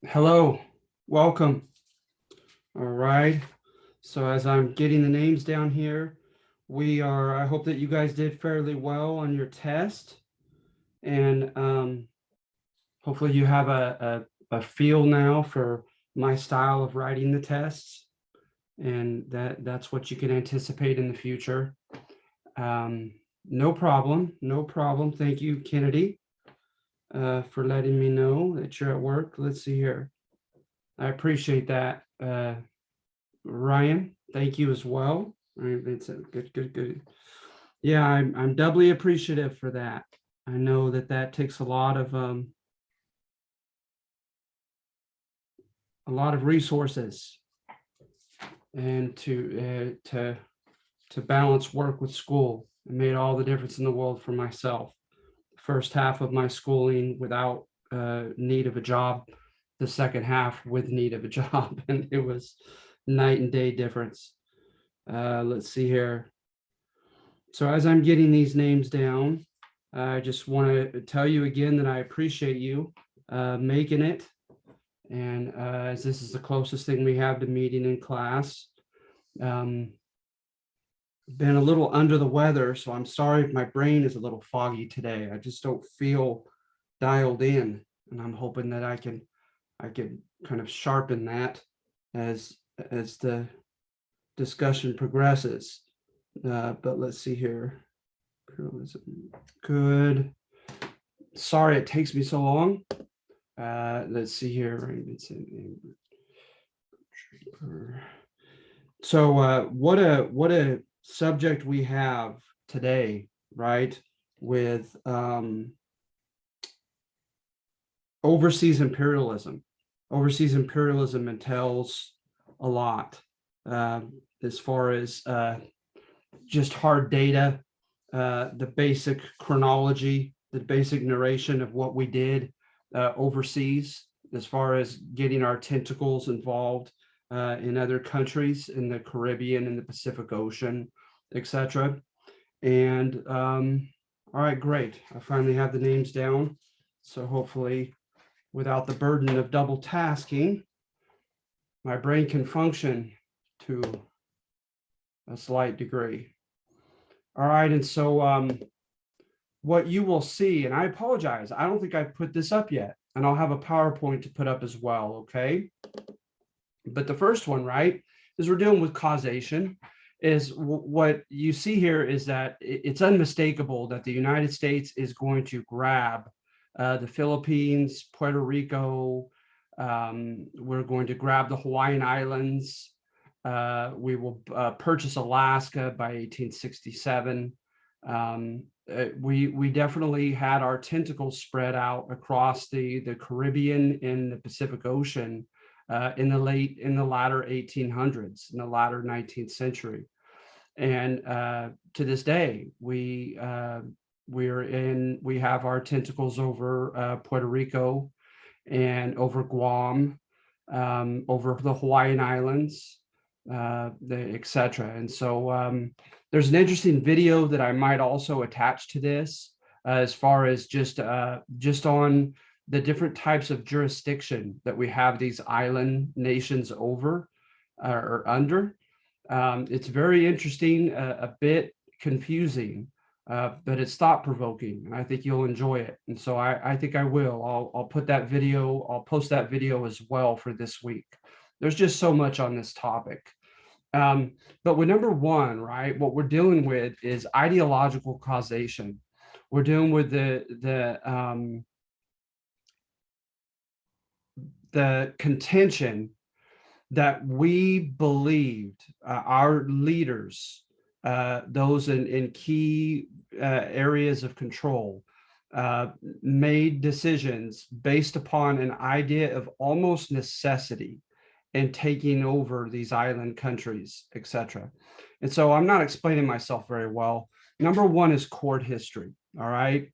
Hello, welcome. All right. So as I'm getting the names down here, I hope that you guys did fairly well on your test. And hopefully you have a feel now for my style of writing the tests. And that's what you can anticipate in the future. No problem. No problem. Thank you, Kennedy, for letting me know that you're at work. Let's see here. I appreciate that. Ryan, thank you as well. It's a good. Yeah, I'm doubly appreciative for that. I know that takes a lot of resources and to balance work with school. It made all the difference in the world for myself. First half of my schooling without need of a job, the second half with need of a job, and it was night and day difference. Let's see here. So as I'm getting these names down, I just want to tell you again that I appreciate you making it. And as this is the closest thing we have to meeting in class, been a little under the weather, so I'm sorry if my brain is a little foggy today. I just don't feel dialed in, and I'm hoping that I can kind of sharpen that as the discussion progresses. But let's see here. Good. Sorry it takes me so long. Let's see here. So what a subject we have today, right? With overseas imperialism. Overseas imperialism entails a lot as far as just hard data, the basic chronology, the basic narration of what we did overseas, as far as getting our tentacles involved in other countries in the Caribbean and the Pacific Ocean, etc. And all right, great. I finally have the names down. So hopefully, without the burden of double tasking, my brain can function to a slight degree. All right, and so what you will see, and I apologize, I don't think I've put this up yet, and I'll have a PowerPoint to put up as well, okay? But the first one, right, is we're dealing with causation. Is what you see here is that it's unmistakable that the United States is going to grab the Philippines, Puerto Rico, we're going to grab the Hawaiian Islands, we will purchase Alaska by 1867. We definitely had our tentacles spread out across the Caribbean and the Pacific Ocean in the latter 1800s, in the latter 19th century, and to this day we have our tentacles over Puerto Rico and over Guam, over the Hawaiian Islands, etc. And so there's an interesting video that I might also attach to this as far as just on the different types of jurisdiction that we have these island nations over or under. It's very interesting, a bit confusing, but it's thought-provoking, and I think you'll enjoy it. And so I think I will. I'll put that video, I'll post that video as well for this week. There's just so much on this topic. But with number one, right, what we're dealing with is ideological causation. We're dealing with the contention that we believed our leaders, those in key areas of control, made decisions based upon an idea of almost necessity and taking over these island countries, etc. And so I'm not explaining myself very well. Number one is court history, all right?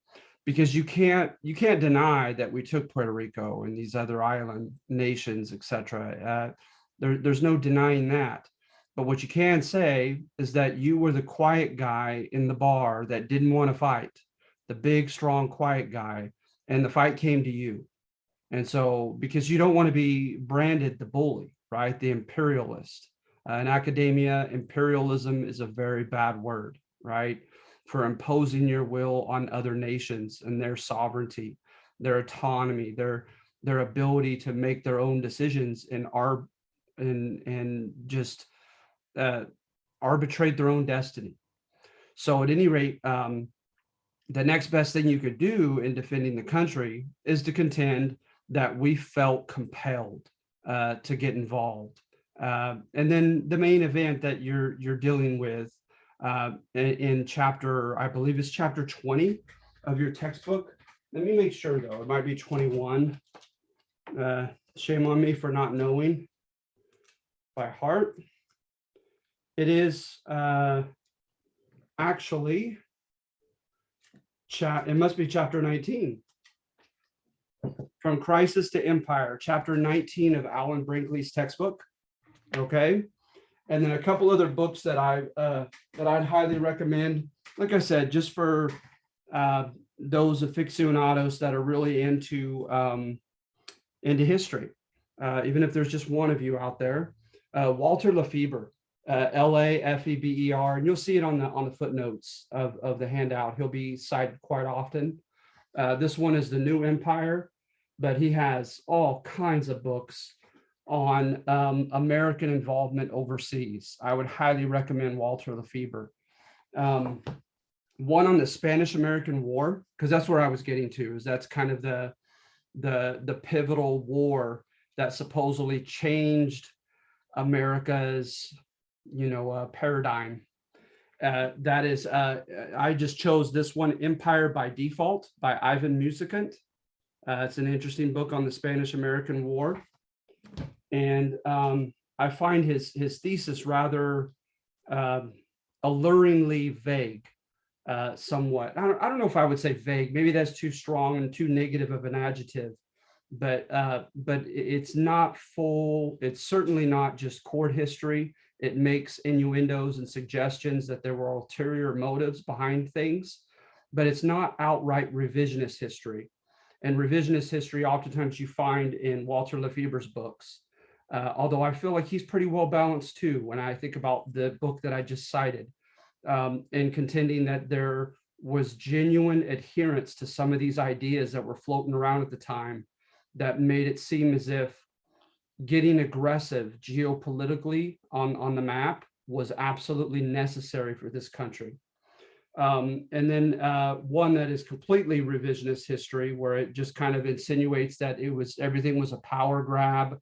Because you can't deny that we took Puerto Rico and these other island nations, etc. There's no denying that. But what you can say is that you were the quiet guy in the bar that didn't want to fight, the big, strong, quiet guy, and the fight came to you. And so, because you don't want to be branded the bully, right? The imperialist. In academia, imperialism is a very bad word, right? For imposing your will on other nations and their sovereignty, their autonomy, their ability to make their own decisions and just arbitrate their own destiny. So at any rate, the next best thing you could do in defending the country is to contend that we felt compelled to get involved. And then the main event that you're dealing with in chapter, I believe it's chapter 20 of your textbook. Let me make sure though, it might be 21. Shame on me for not knowing by heart. It is actually, it must be chapter 19. From Crisis to Empire, chapter 19 of Alan Brinkley's textbook. Okay. And then a couple other books that I'd highly recommend. Like I said, just for those aficionados that are really into history, even if there's just one of you out there. Walter Lefebvre, Lafeber, and you'll see it on the footnotes of the handout. He'll be cited quite often. This one is The New Empire, but he has all kinds of books on American involvement overseas. I would highly recommend Walter Lefebvre. One on the Spanish-American War, because that's where I was getting to, is that's kind of the pivotal war that supposedly changed America's, paradigm. That is, I just chose this one, Empire by Default by Ivan Musicant. It's an interesting book on the Spanish-American War. And I find his thesis rather alluringly vague, somewhat. I don't know if I would say vague. Maybe that's too strong and too negative of an adjective. But it's not full. It's certainly not just court history. It makes innuendos and suggestions that there were ulterior motives behind things, but it's not outright revisionist history. And revisionist history, oftentimes you find in Walter Lefebvre's books, although I feel like he's pretty well balanced too, when I think about the book that I just cited, in contending that there was genuine adherence to some of these ideas that were floating around at the time that made it seem as if getting aggressive geopolitically on the map was absolutely necessary for this country. And then one that is completely revisionist history, where it just kind of insinuates that everything was a power grab,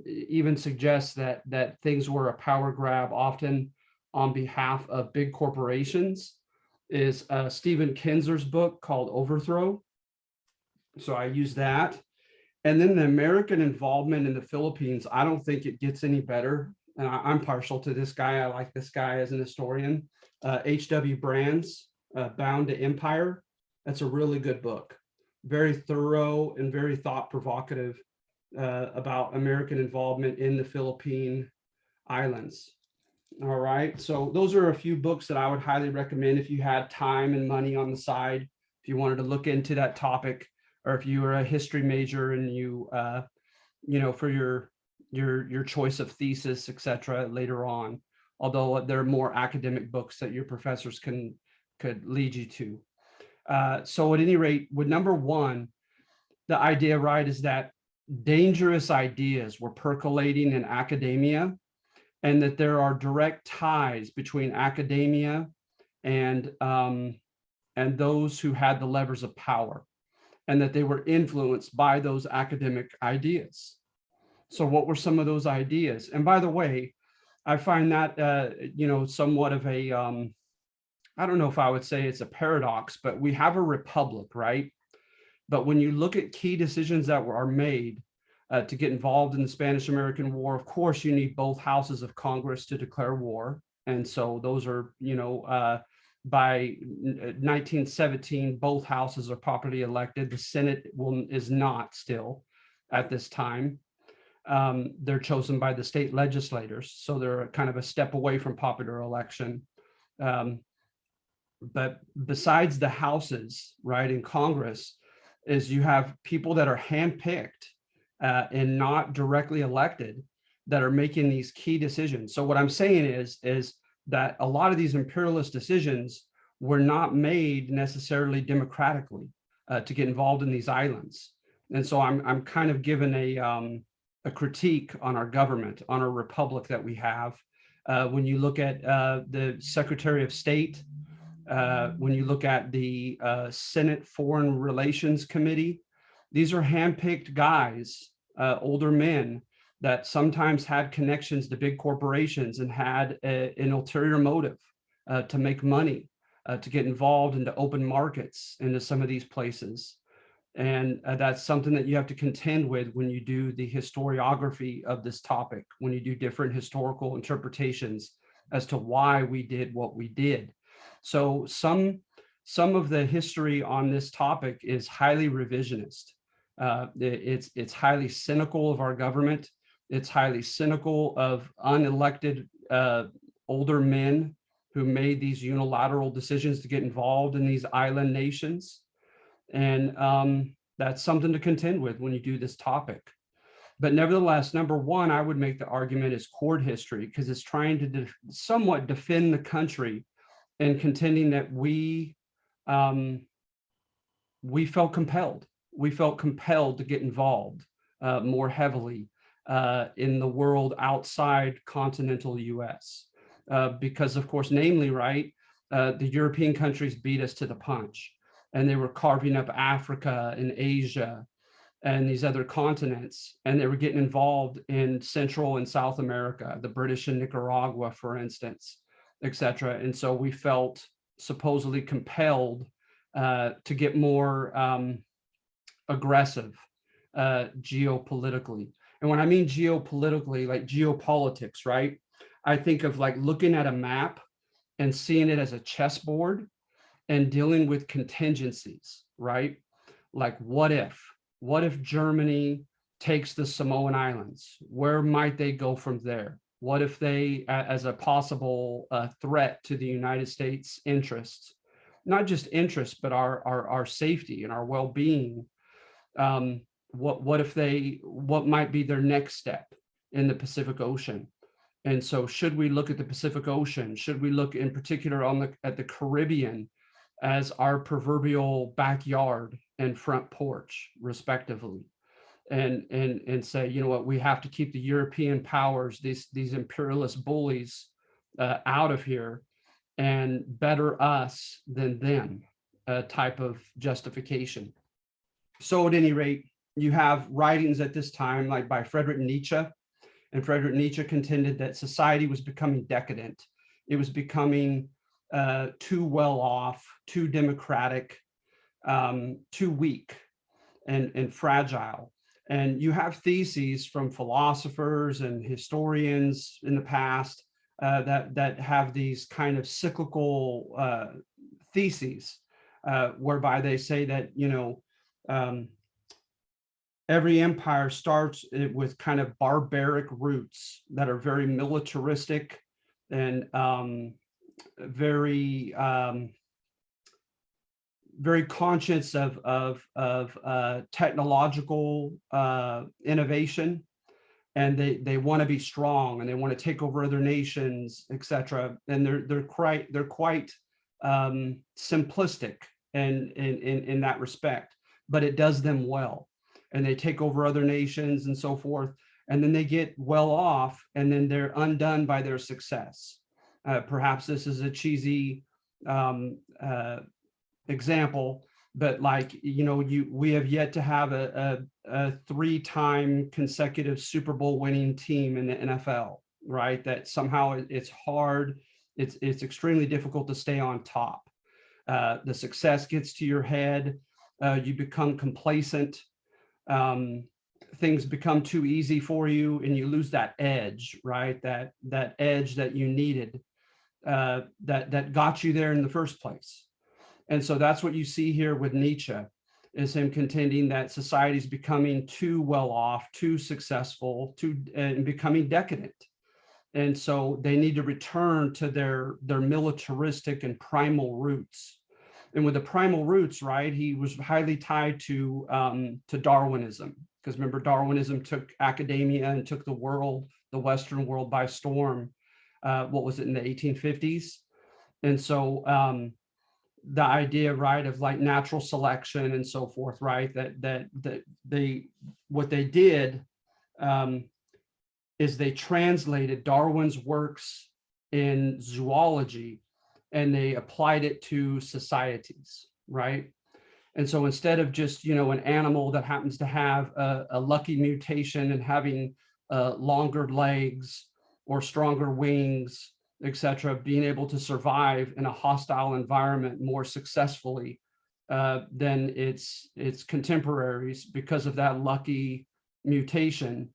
even suggests that things were a power grab often on behalf of big corporations, is Stephen Kinzer's book called Overthrow. So I use that. And then the American involvement in the Philippines, I don't think it gets any better. And I'm partial to this guy. I like this guy as an historian. H.W. Brand's Bound to Empire. That's a really good book. Very thorough and very thought-provocative about American involvement in the Philippine Islands. All right. So those are a few books that I would highly recommend if you had time and money on the side, if you wanted to look into that topic, or if you were a history major and you, for your choice of thesis, etc. later on, although there are more academic books that your professors could lead you to. So at any rate, with number one, the idea, right, is that dangerous ideas were percolating in academia, and that there are direct ties between academia and those who had the levers of power, and that they were influenced by those academic ideas. So what were some of those ideas? And by the way, I find that, somewhat of a, I don't know if I would say it's a paradox, but we have a republic, right? But when you look at key decisions that are made to get involved in the Spanish-American War, of course, you need both houses of Congress to declare war. And so those are, by 1917, both houses are popularly elected. The Senate is not still at this time. They're chosen by the state legislators, so they're kind of a step away from popular election. But besides the houses, right, in Congress, is you have people that are handpicked and not directly elected that are making these key decisions. So what I'm saying is that a lot of these imperialist decisions were not made necessarily democratically to get involved in these islands. And so I'm kind of given a critique on our government, on our republic that we have. When you look at the Secretary of State, when you look at the Senate Foreign Relations Committee, these are handpicked guys, older men that sometimes had connections to big corporations and had an ulterior motive to make money, to get involved into open markets into some of these places. And that's something that you have to contend with when you do the historiography of this topic, when you do different historical interpretations as to why we did what we did. So some of the history on this topic is highly revisionist. It's highly cynical of our government. It's highly cynical of unelected older men who made these unilateral decisions to get involved in these island nations. And that's something to contend with when you do this topic. But nevertheless, number one, I would make the argument is court history, because it's trying to somewhat defend the country and contending that we felt compelled. We felt compelled to get involved more heavily in the world outside continental US. Because of course, namely, right, the European countries beat us to the punch, and they were carving up Africa and Asia and these other continents, and they were getting involved in Central and South America, the British in Nicaragua, for instance, et cetera. And so we felt supposedly compelled to get more aggressive geopolitically. And when I mean geopolitically, like geopolitics, right? I think of like looking at a map and seeing it as a chessboard and dealing with contingencies, right? Like what if Germany takes the Samoan Islands? Where might they go from there? What if they, as a possible threat to the United States interests, not just interests, but our safety and our well-being, what might be their next step in the Pacific Ocean? And so should we look at the Pacific Ocean? Should we look in particular at the Caribbean as our proverbial backyard and front porch, respectively? And say, you know what, we have to keep the European powers, these imperialist bullies, out of here, and better us than them, type of justification. So at any rate, you have writings at this time like by Friedrich Nietzsche, and Friedrich Nietzsche contended that society was becoming decadent. It was becoming too well off, too democratic, too weak and fragile. And you have theses from philosophers and historians in the past that have these kind of cyclical theses, whereby they say that, you know, every empire starts with kind of barbaric roots that are very militaristic and very conscious of technological innovation, and they want to be strong and they want to take over other nations, etc. And they're quite simplistic in that respect, but it does them well. And they take over other nations and so forth, and then they get well off, and then they're undone by their success. Perhaps this is a cheesy example, but like, you know, we have yet to have a 3-time consecutive Super Bowl winning team in the NFL, right? That somehow it's hard, it's extremely difficult to stay on top. The success gets to your head, you become complacent, things become too easy for you, and you lose that edge, right? That edge that you needed, that got you there in the first place. And so that's what you see here with Nietzsche, is him contending that society is becoming too well off, too successful, and becoming decadent. And so they need to return to their militaristic and primal roots. And with the primal roots, right, he was highly tied to Darwinism, because remember, Darwinism took academia and took the world, the Western world, by storm. What was it, in the 1850s? And so the idea, right, of like natural selection and so forth, right, that they, what they did is they translated Darwin's works in zoology and they applied it to societies, right? And so instead of just, you know, an animal that happens to have a lucky mutation and having longer legs or stronger wings, etc., being able to survive in a hostile environment more successfully than its contemporaries because of that lucky mutation,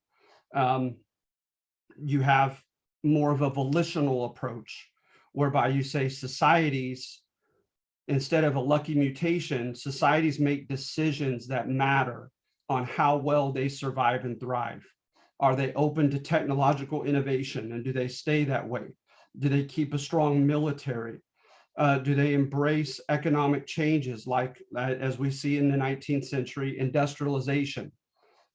you have more of a volitional approach, whereby you say societies, instead of a lucky mutation, societies make decisions that matter on how well they survive and thrive. Are they open to technological innovation, and do they stay that way? Do they keep a strong military? Do they embrace economic changes, like as we see in the 19th century, industrialization,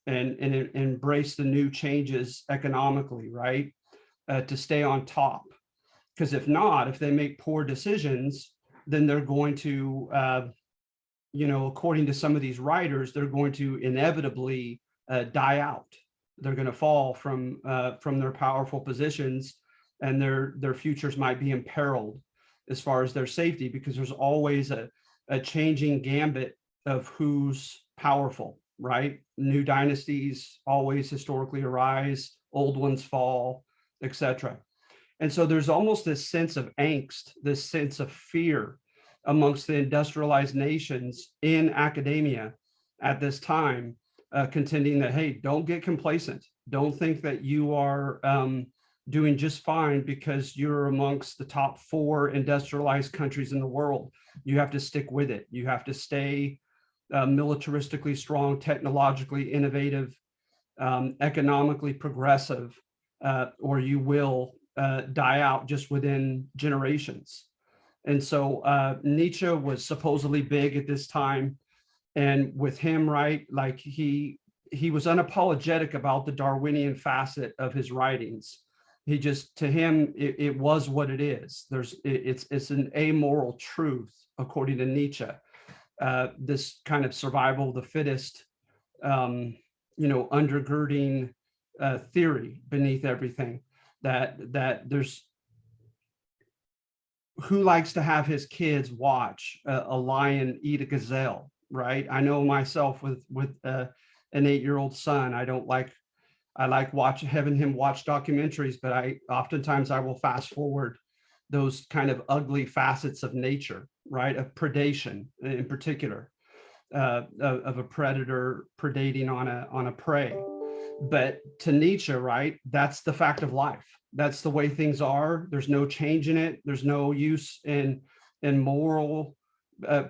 and embrace the new changes economically, right? To stay on top. Because if not, if they make poor decisions, then they're going to, you know, according to some of these writers, they're going to inevitably die out. They're going to fall from their powerful positions, and their futures might be imperiled as far as their safety, because there's always a changing gambit of who's powerful, right? New dynasties always historically arise, old ones fall, etc. And so there's almost this sense of angst, this sense of fear amongst the industrialized nations in academia at this time, contending that, hey, don't get complacent. Don't think that you are doing just fine because you're amongst the top 4 industrialized countries in the world. You have to stick with it. You have to stay militaristically strong, technologically innovative, economically progressive, or you will die out just within generations. And so Nietzsche was supposedly big at this time. And with him, right, like he was unapologetic about the Darwinian facet of his writings. He just, to him, it was what it is. It's an amoral truth, according to Nietzsche. This kind of survival of the fittest, you know, undergirding theory beneath everything. That there's, who likes to have his kids watch a lion eat a gazelle, right? I know myself with an 8-year-old son. I like having him watch documentaries, but oftentimes I will fast forward those kind of ugly facets of nature, right? Of predation in particular, of a predator predating on a prey. But to Nietzsche, right, that's the fact of life. That's the way things are. There's no change in it. There's no use in moral,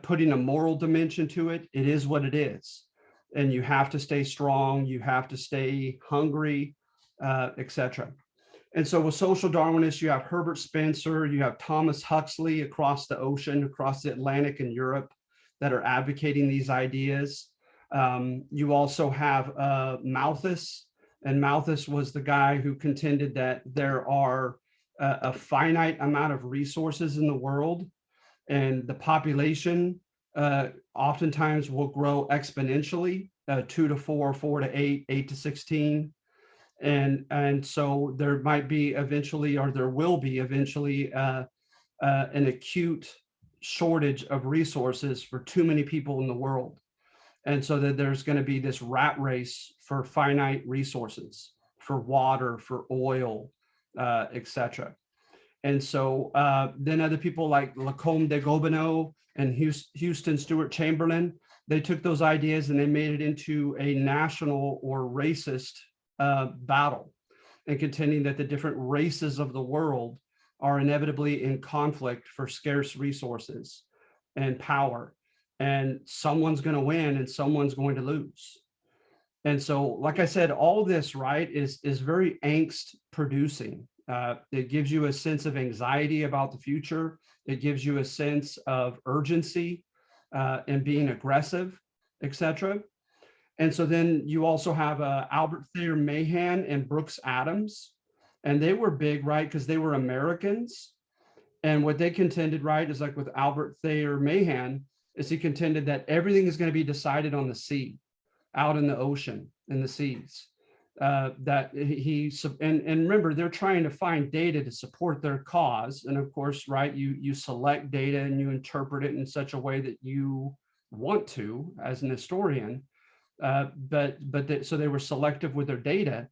putting a moral dimension to it. It is what it is. And you have to stay strong. You have to stay hungry, etc. And so with social Darwinists, you have Herbert Spencer, you have Thomas Huxley across the ocean, across the Atlantic and Europe, that are advocating these ideas. You also have Malthus, and Malthus was the guy who contended that there are a finite amount of resources in the world, and the population oftentimes will grow exponentially, 2 to 4, 4 to 8, 8 to 16. And so there might be eventually, or there will be eventually, an acute shortage of resources for too many people in the world. And so that there's going to be this rat race for finite resources, for water, for oil, etc. And so then other people like Lacombe de Gobineau and Houston Stewart Chamberlain, they took those ideas and they made it into a national or racist battle, and contending that the different races of the world are inevitably in conflict for scarce resources and power. And someone's going to win and someone's going to lose. And so, like I said, all this, right, is very angst producing. It gives you a sense of anxiety about the future. It gives you a sense of urgency and being aggressive, etc. And so then you also have Albert Thayer Mahan and Brooks Adams, and they were big, right? Because they were Americans. And what they contended, right, is like with Albert Thayer Mahan, is he contended that everything is going to be decided on the sea, out in the ocean, in the seas. That and remember, they're trying to find data to support their cause. And of course, right, you select data and you interpret it in such a way that you want to as an historian. So they were selective with their data,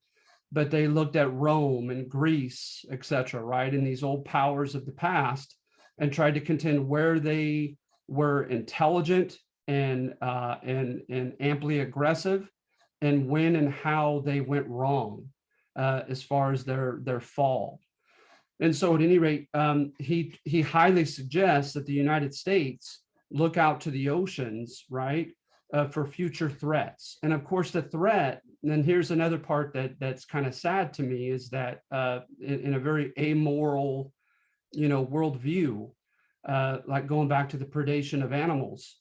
but they looked at Rome and Greece, etc., right, and these old powers of the past, and tried to contend where they were intelligent and amply aggressive, and when and how they went wrong as far as their fall. And so, at any rate, he highly suggests that the United States look out to the oceans, right, for future threats. And of course, the threat, and here's another part that's kind of sad to me, is that in a very amoral, worldview, like going back to the predation of animals,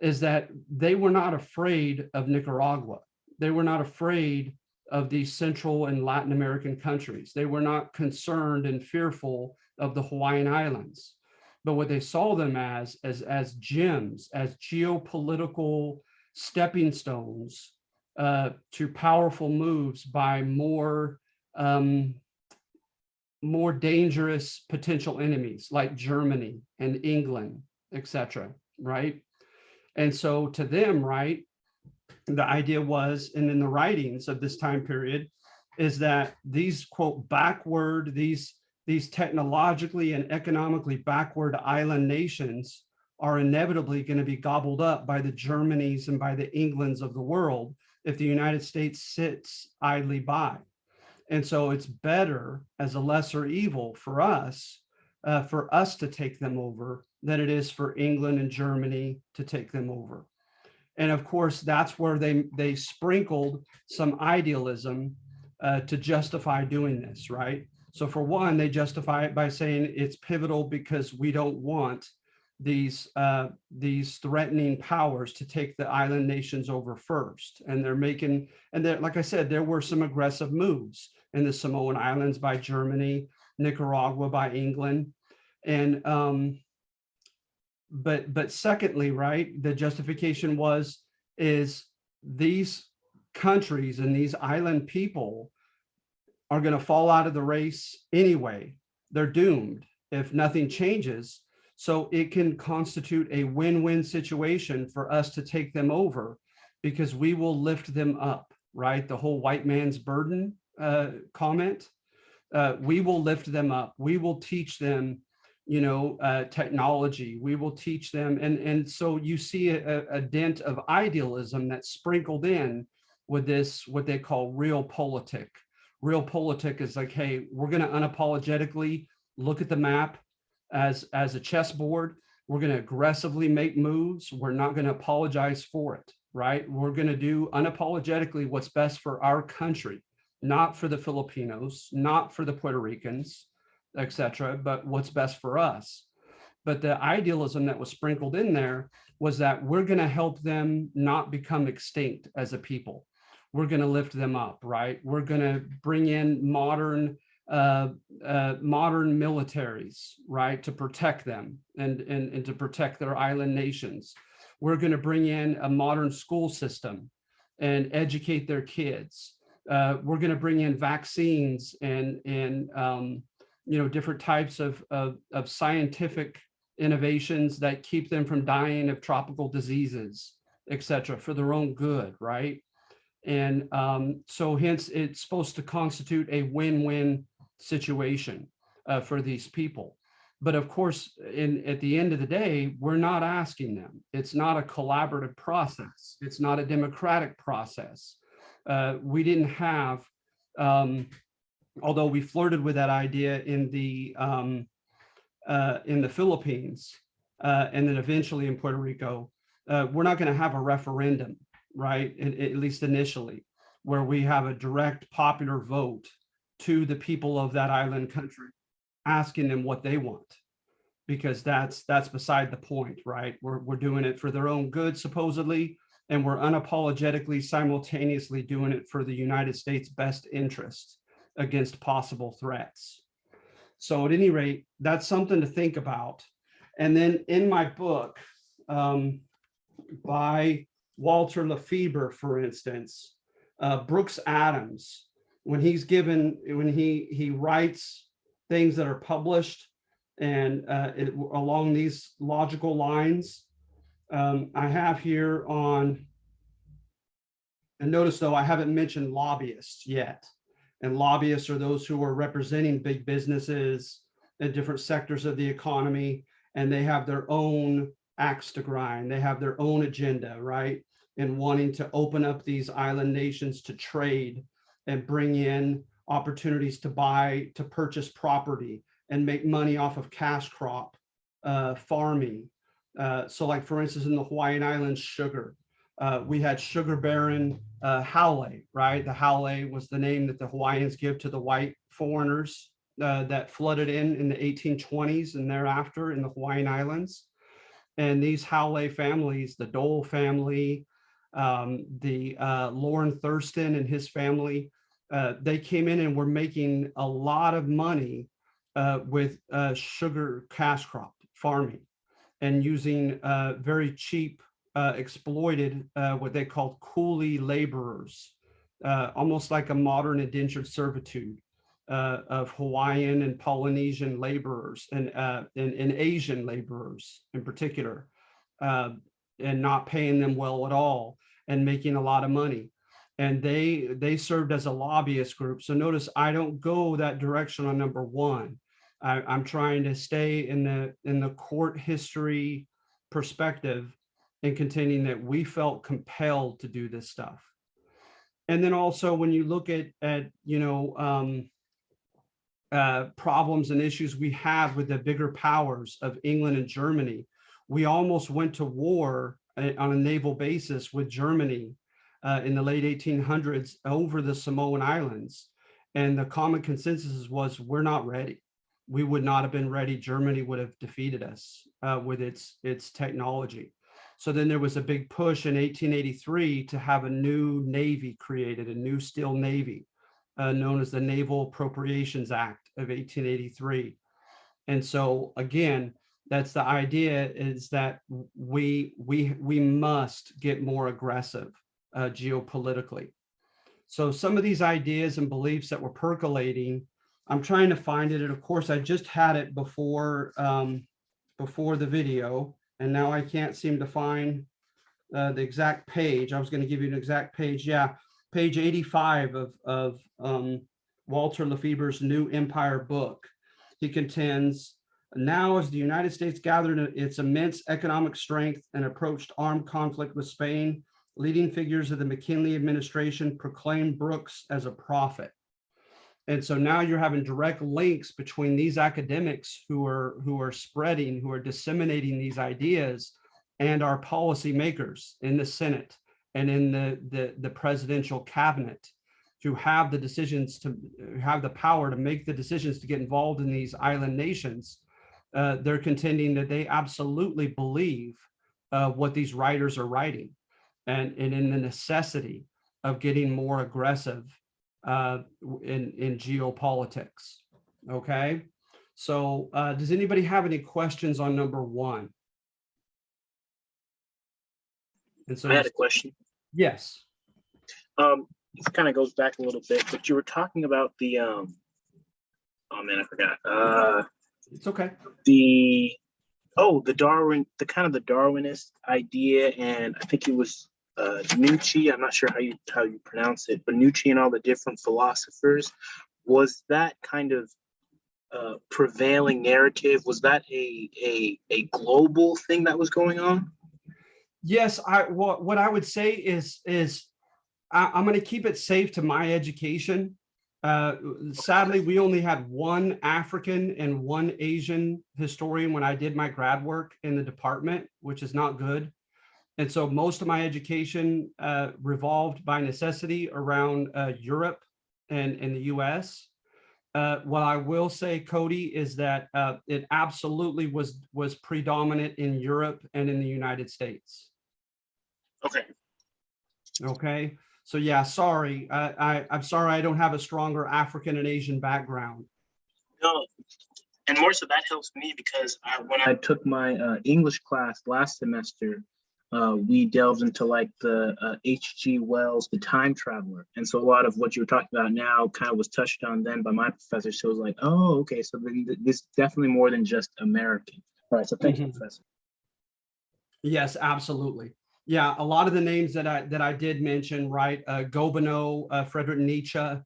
is that they were not afraid of Nicaragua. They were not afraid of these Central and Latin American countries. They were not concerned and fearful of the Hawaiian Islands. But what they saw them as gems, as geopolitical stepping stones to powerful moves by more dangerous potential enemies like Germany and England, etc. Right? And so to them, right, the idea was, and in the writings of this time period, is that these, quote, backward, these technologically and economically backward island nations are inevitably going to be gobbled up by the Germanys and by the Englands of the world if the United States sits idly by. And so it's better as a lesser evil for us to take them over than it is for England and Germany to take them over. And of course, that's where they sprinkled some idealism to justify doing this, right? So for one, they justify it by saying it's pivotal because we don't want these threatening powers to take the island nations over first. And they're making, and like I said, there were some aggressive moves in the Samoan Islands by Germany, Nicaragua by England. And but secondly, right, the justification is these countries and these island people are going to fall out of the race anyway. They're doomed if nothing changes. So it can constitute a win-win situation for us to take them over because we will lift them up, right? The whole white man's burden comment. We will lift them up. We will teach them, technology. We will teach them. And so you see a dent of idealism that's sprinkled in with this, what they call realpolitik. Realpolitik is like, hey, we're going to unapologetically look at the map as a chessboard. We're going to aggressively make moves. We're not going to apologize for it, right? We're going to do unapologetically what's best for our country, not for the Filipinos, not for the Puerto Ricans, etc., but what's best for us. But the idealism that was sprinkled in there was that we're going to help them not become extinct as a people. We're going to lift them up, right? We're going to bring in modern militaries, right, to protect them and to protect their island nations. We're going to bring in a modern school system and educate their kids. We're going to bring in vaccines and different types of scientific innovations that keep them from dying of tropical diseases, etc., for their own good, right? And so hence it's supposed to constitute a win-win situation for these people. But of course, at the end of the day, we're not asking them. It's not a collaborative process. It's not a democratic process. We didn't have, although we flirted with that idea in the Philippines and then eventually in Puerto Rico, we're not going to have a referendum, right? At least initially, where we have a direct popular vote to the people of that island country, asking them what they want, because that's beside the point, right? We're doing it for their own good, supposedly, and we're unapologetically simultaneously doing it for the United States' best interest against possible threats. So at any rate, that's something to think about. And then in my book, by Walter Lefebvre, for instance, Brooks Adams, when he writes things that are published and along these logical lines, I have here on, and notice though, I haven't mentioned lobbyists yet. And lobbyists are those who are representing big businesses in different sectors of the economy, and they have their own axe to grind. They have their own agenda, right? And wanting to open up these island nations to trade and bring in opportunities to purchase property and make money off of cash crop farming. So like, for instance, in the Hawaiian Islands, sugar. We had sugar baron Haole, right? The Haole was the name that the Hawaiians give to the white foreigners that flooded in the 1820s and thereafter in the Hawaiian Islands. And these Haole families, the Dole family, the Lorne Thurston and his family, they came in and were making a lot of money with sugar cash crop farming and using very cheap exploited what they called coolie laborers, almost like a modern indentured servitude of Hawaiian and Polynesian laborers and Asian laborers in particular, and not paying them well at all and making a lot of money. And they served as a lobbyist group. So notice I don't go that direction on number one. I'm trying to stay in the court history perspective and contending that we felt compelled to do this stuff. And then also when you look at problems and issues we have with the bigger powers of England and Germany, we almost went to war on a naval basis with Germany in the late 1800s over the Samoan Islands. And the common consensus was, we're not ready. We would not have been ready. Germany would have defeated us with its technology. So then there was a big push in 1883 to have a new navy created, a new steel navy, known as the Naval Appropriations Act of 1883. And so again, that's the idea, is that we must get more aggressive geopolitically. So some of these ideas and beliefs that were percolating, I'm trying to find it. And of course, I just had it before the video, and now I can't seem to find the exact page. I was going to give you an exact page. Yeah, page 85 of Walter Lefebvre's New Empire book. He contends, now as the United States gathered its immense economic strength and approached armed conflict with Spain, leading figures of the McKinley administration proclaimed Brooks as a prophet. And so now you're having direct links between these academics who are spreading, who are disseminating these ideas, and our policymakers in the Senate and in the presidential cabinet, who have the decisions to have the power to make the decisions to get involved in these island nations. They're contending that they absolutely believe what these writers are writing, and in the necessity of getting more aggressive in geopolitics. Okay, so does anybody have any questions on number one? And so I had a question. Yes. It kind of goes back a little bit, but you were talking about the oh man, I forgot. It's okay. The Darwin, the kind of the Darwinist idea, and I think it was Nietzsche. I'm not sure how you pronounce it, but Nietzsche and all the different philosophers. Was that kind of prevailing narrative? Was that a global thing that was going on? Yes, what I would say is I'm going to keep it safe to my education. Sadly, we only had one African and one Asian historian when I did my grad work in the department, which is not good. And so most of my education revolved by necessity around Europe and the US. What I will say, Cody, is that it absolutely was predominant in Europe and in the United States. Okay. Okay, so yeah, sorry, I'm sorry I don't have a stronger African and Asian background. No, and more so that helps me because when I took my English class last semester, we delved into like the H.G. Wells, The Time Traveler. And so a lot of what you were talking about now kind of was touched on then by my professor. So it was like, oh, okay, so then this is definitely more than just American. All right, so thank you, Professor. Yes, absolutely. Yeah, a lot of the names that I did mention, right? Gobineau, Friedrich Nietzsche,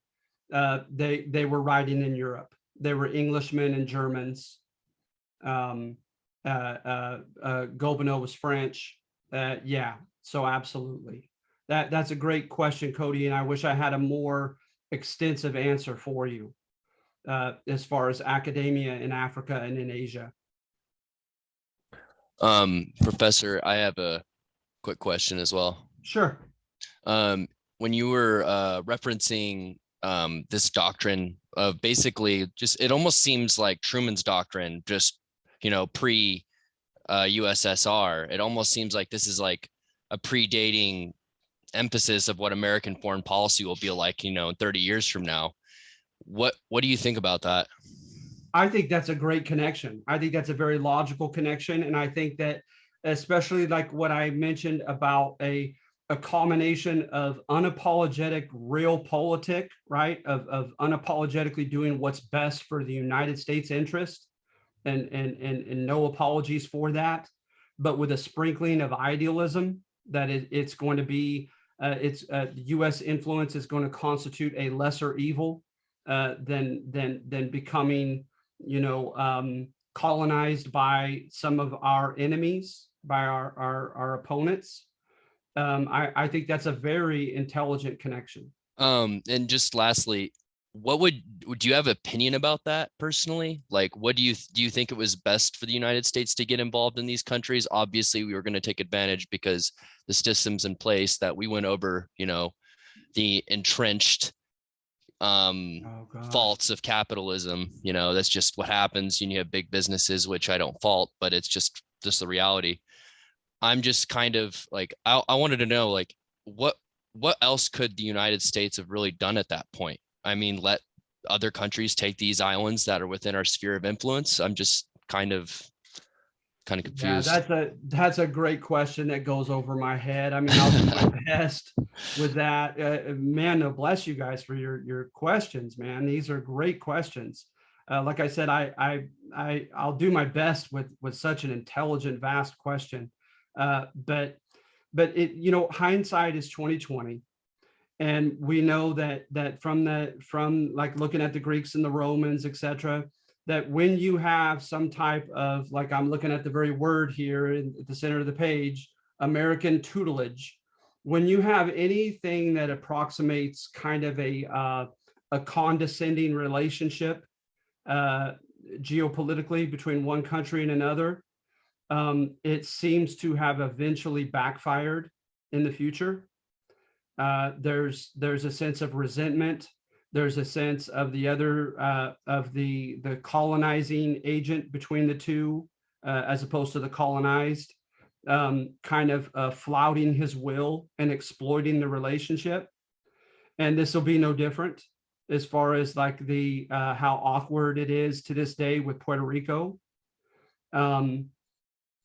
they were writing in Europe. They were Englishmen and Germans. Gobineau was French. Yeah, so absolutely. That's a great question, Cody, and I wish I had a more extensive answer for you as far as academia in Africa and in Asia. Professor, I have a quick question as well. Sure. When you were referencing this doctrine of basically just, it almost seems like Truman's doctrine, just, you know, pre USSR, it almost seems like this is like a predating emphasis of what American foreign policy will be like, you know, 30 years from now. What do you think about that? I think that's a great connection. I think that's a very logical connection. And I think that especially like what I mentioned about a combination of unapologetic realpolitik, right? Of unapologetically doing what's best for the United States interest and no apologies for that, but with a sprinkling of idealism that it's going to be, U.S. influence is going to constitute a lesser evil than becoming, you know, colonized by some of our enemies, by our opponents. I think that's a very intelligent connection. And just lastly, what would you have opinion about that personally? Like, what do you think it was best for the United States to get involved in these countries? Obviously, we were going to take advantage because the systems in place that we went over, you know, the entrenched faults of capitalism, you know, that's just what happens. You have big businesses, which I don't fault, but it's just the reality. I'm just kind of like, I wanted to know, like, what else could the United States have really done at that point? I mean, let other countries take these islands that are within our sphere of influence. I'm just kind of confused. Yeah, that's a great question that goes over my head. I mean, I'll do my best with that. Man, no, bless you guys for your questions, man. These are great questions. Like I said, I'll do my best with such an intelligent, vast question. But it, you know, hindsight is 2020. And we know that from like looking at the Greeks and the Romans, et cetera, that when you have some type of, like I'm looking at the very word here at the center of the page, American tutelage, when you have anything that approximates kind of a condescending relationship geopolitically between one country and another, it seems to have eventually backfired in the future. There's a sense of resentment. There's a sense of the other of the colonizing agent between the two, as opposed to the colonized, kind of flouting his will and exploiting the relationship. And this will be no different as far as like the how awkward it is to this day with Puerto Rico.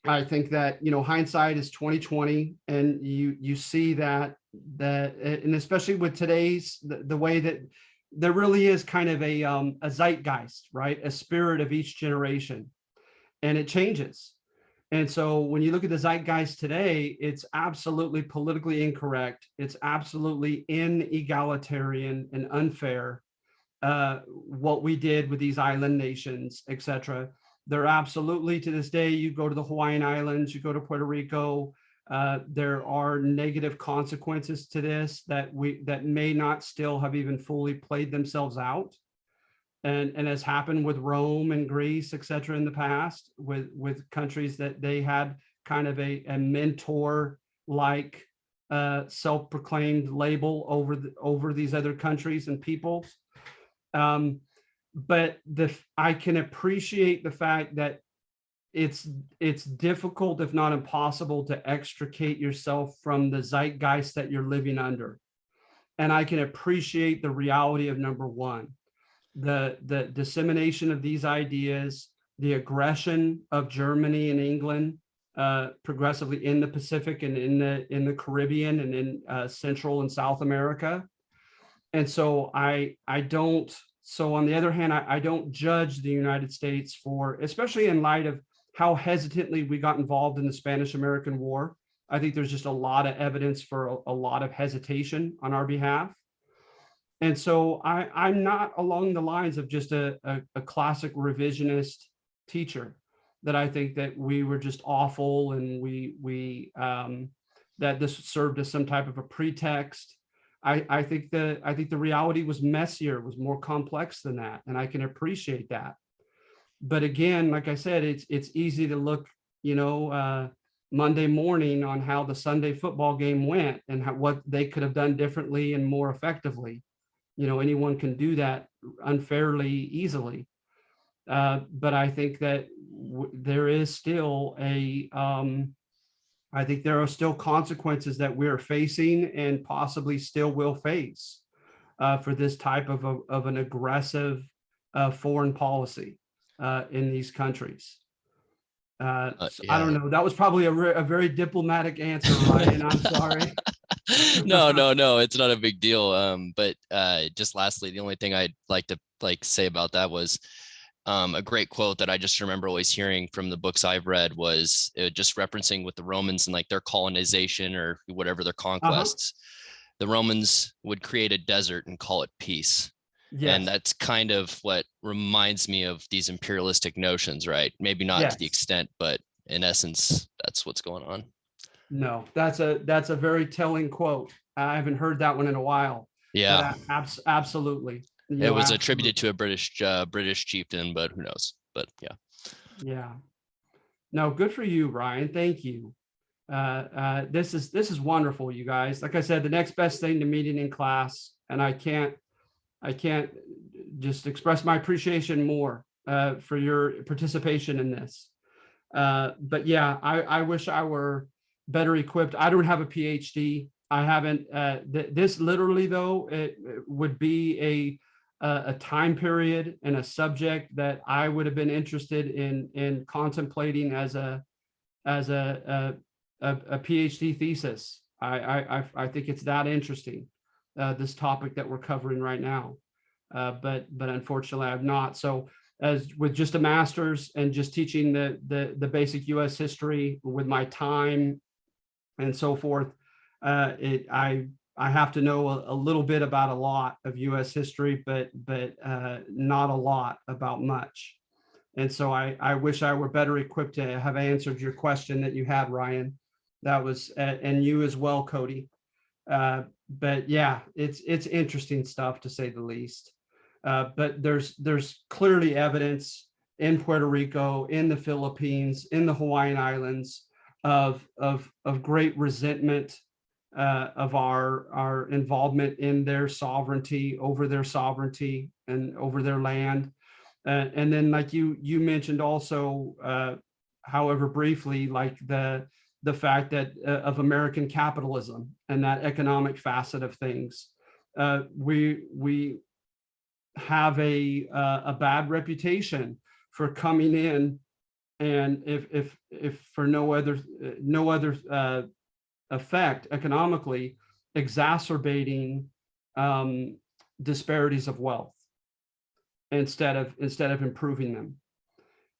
I think that, you know, hindsight is 2020, and you see that and especially with today's the way that there really is kind of a zeitgeist, right? A spirit of each generation, and it changes. And so when you look at the zeitgeist today, it's absolutely politically incorrect. It's absolutely inegalitarian and unfair. What we did with these island nations, et cetera. They're absolutely, to this day, you go to the Hawaiian Islands, you go to Puerto Rico, there are negative consequences to this that may not still have even fully played themselves out. And has happened with Rome and Greece, et cetera, in the past, with countries that they had kind of a mentor-like self-proclaimed label over these other countries and peoples. but I can appreciate the fact that it's difficult, if not impossible, to extricate yourself from the zeitgeist that you're living under. And I can appreciate the reality of number one, the dissemination of these ideas, the aggression of Germany and England progressively in the Pacific and in the Caribbean and in Central and South America. And so so on the other hand, I don't judge the United States for, especially in light of how hesitantly we got involved in the Spanish-American War. I think there's just a lot of evidence for a lot of hesitation on our behalf. And so I'm not along the lines of just a classic revisionist teacher, that I think that we were just awful and that this served as some type of a pretext. I think the reality was messier, was more complex than that, and I can appreciate that. But again, like I said, it's easy to look, Monday morning on how the Sunday football game went and what they could have done differently and more effectively. Anyone can do that unfairly easily. But I think that there is still I think there are still consequences that we're facing and possibly still will face for this type of an aggressive foreign policy in these countries. So I don't know. That was probably a very diplomatic answer, Ryan. I'm sorry. No, it's not a big deal. But just lastly, the only thing I'd like to say about that was a great quote that I just remember always hearing from the books I've read was just referencing with the Romans and like their colonization or whatever their conquests. The Romans would create a desert and call it peace. Yes. And that's kind of what reminds me of these imperialistic notions, right? Maybe not to the extent, but in essence, that's what's going on. No, that's a very telling quote. I haven't heard that one in a while. Yeah, absolutely. It was attributed to a British chieftain, but who knows? But yeah. No, good for you, Ryan. Thank you. This is wonderful, you guys. Like I said, the next best thing to meeting in class, and I can't just express my appreciation more for your participation in this. But yeah, I wish I were better equipped. I don't have a PhD. I haven't. This literally, though, it would be a time period and a subject that I would have been interested in contemplating as a PhD thesis. I think it's that interesting, this topic that we're covering right now. But unfortunately, I've not. So as with just a master's and just teaching the basic U.S. history with my time and so forth, I have to know a little bit about a lot of U.S. history, but not a lot about much. And so I wish I were better equipped to have answered your question that you had, Ryan. That was, and you as well, Cody. But yeah, it's interesting stuff, to say the least. But there's clearly evidence in Puerto Rico, in the Philippines, in the Hawaiian Islands of great resentment of our involvement in their sovereignty, and over their land. And then, like you mentioned also, however briefly, like the fact that of American capitalism and that economic facet of things. We have a bad reputation for coming in, and if for no other effect economically, exacerbating disparities of wealth instead of improving them.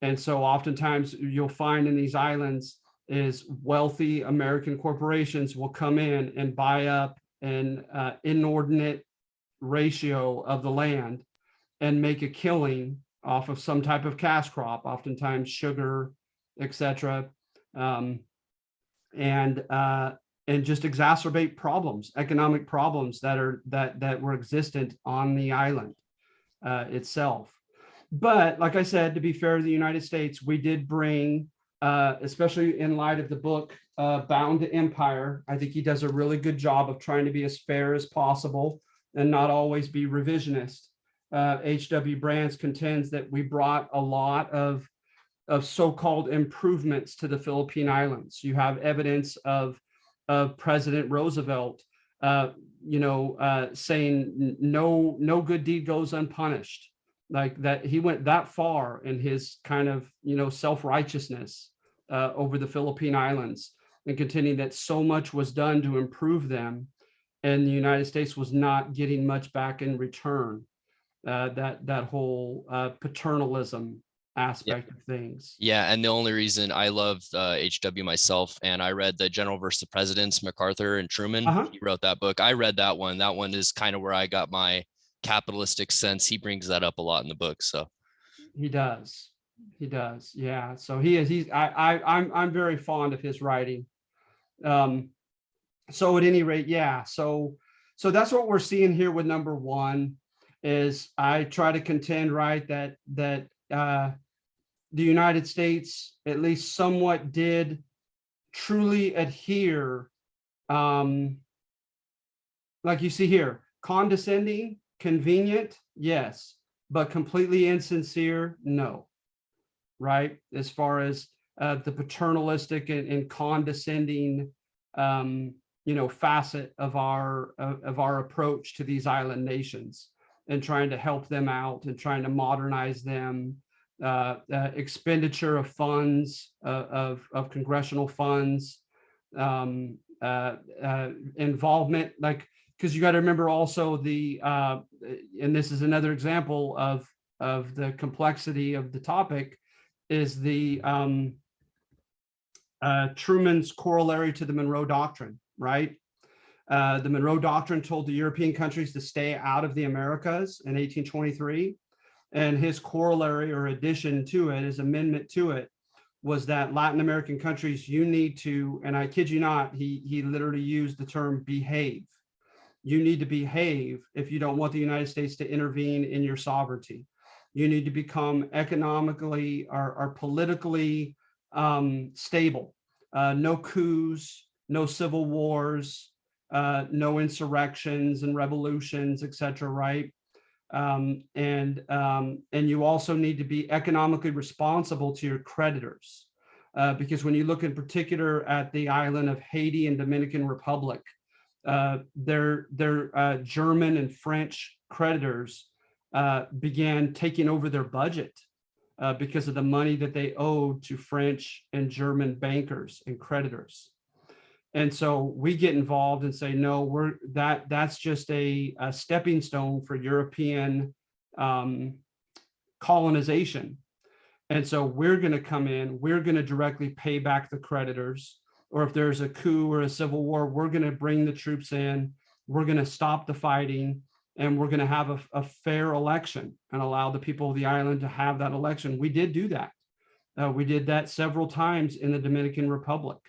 And so oftentimes you'll find in these islands is wealthy American corporations will come in and buy up an inordinate ratio of the land and make a killing off of some type of cash crop, oftentimes sugar, etc., and just exacerbate problems, economic problems that were existent on the island itself. But like I said, to be fair to the United States, we did bring, especially in light of the book Bound to Empire, I think he does a really good job of trying to be as fair as possible and not always be revisionist. H.W. Brands contends that we brought a lot of so-called improvements to the Philippine Islands. You have evidence of President Roosevelt, saying no good deed goes unpunished, like that. He went that far in his kind of self-righteousness over the Philippine Islands, and contending that so much was done to improve them, and the United States was not getting much back in return. That whole paternalism aspect of things. Yeah, and the only reason I loved HW myself, and I read the General versus the Presidents, MacArthur and Truman. He wrote that book. I read that one. That one is kind of where I got my capitalistic sense. He brings that up a lot in the book. So he does. Yeah. So I'm very fond of his writing. So at any rate, yeah. So that's what we're seeing here with number one. Is I try to contend, right, that the United States at least somewhat did truly adhere, like you see here, condescending, convenient, yes, but completely insincere, no, right? As far as the paternalistic and condescending, facet of our approach to these island nations, and trying to help them out and trying to modernize them, expenditure of funds, of congressional funds, involvement, like, because you got to remember also and this is another example of the complexity of the topic, is the Truman's corollary to the Monroe Doctrine, right? The Monroe Doctrine told the European countries to stay out of the Americas in 1823. And his corollary or addition to it, his amendment to it, was that Latin American countries, you need to, and I kid you not, he literally used the term behave. You need to behave if you don't want the United States to intervene in your sovereignty. You need to become economically or politically stable. No coups, no civil wars, no insurrections and revolutions, etc. Right? And you also need to be economically responsible to your creditors, because when you look in particular at the island of Haiti and Dominican Republic, their German and French creditors began taking over their budget because of the money that they owed to French and German bankers and creditors. And so we get involved and say, no, that's just a stepping stone for European colonization. And so we're going to come in, we're going to directly pay back the creditors, or if there's a coup or a civil war, we're going to bring the troops in, we're going to stop the fighting, and we're going to have a fair election and allow the people of the island to have that election. We did do that. We did that several times in the Dominican Republic.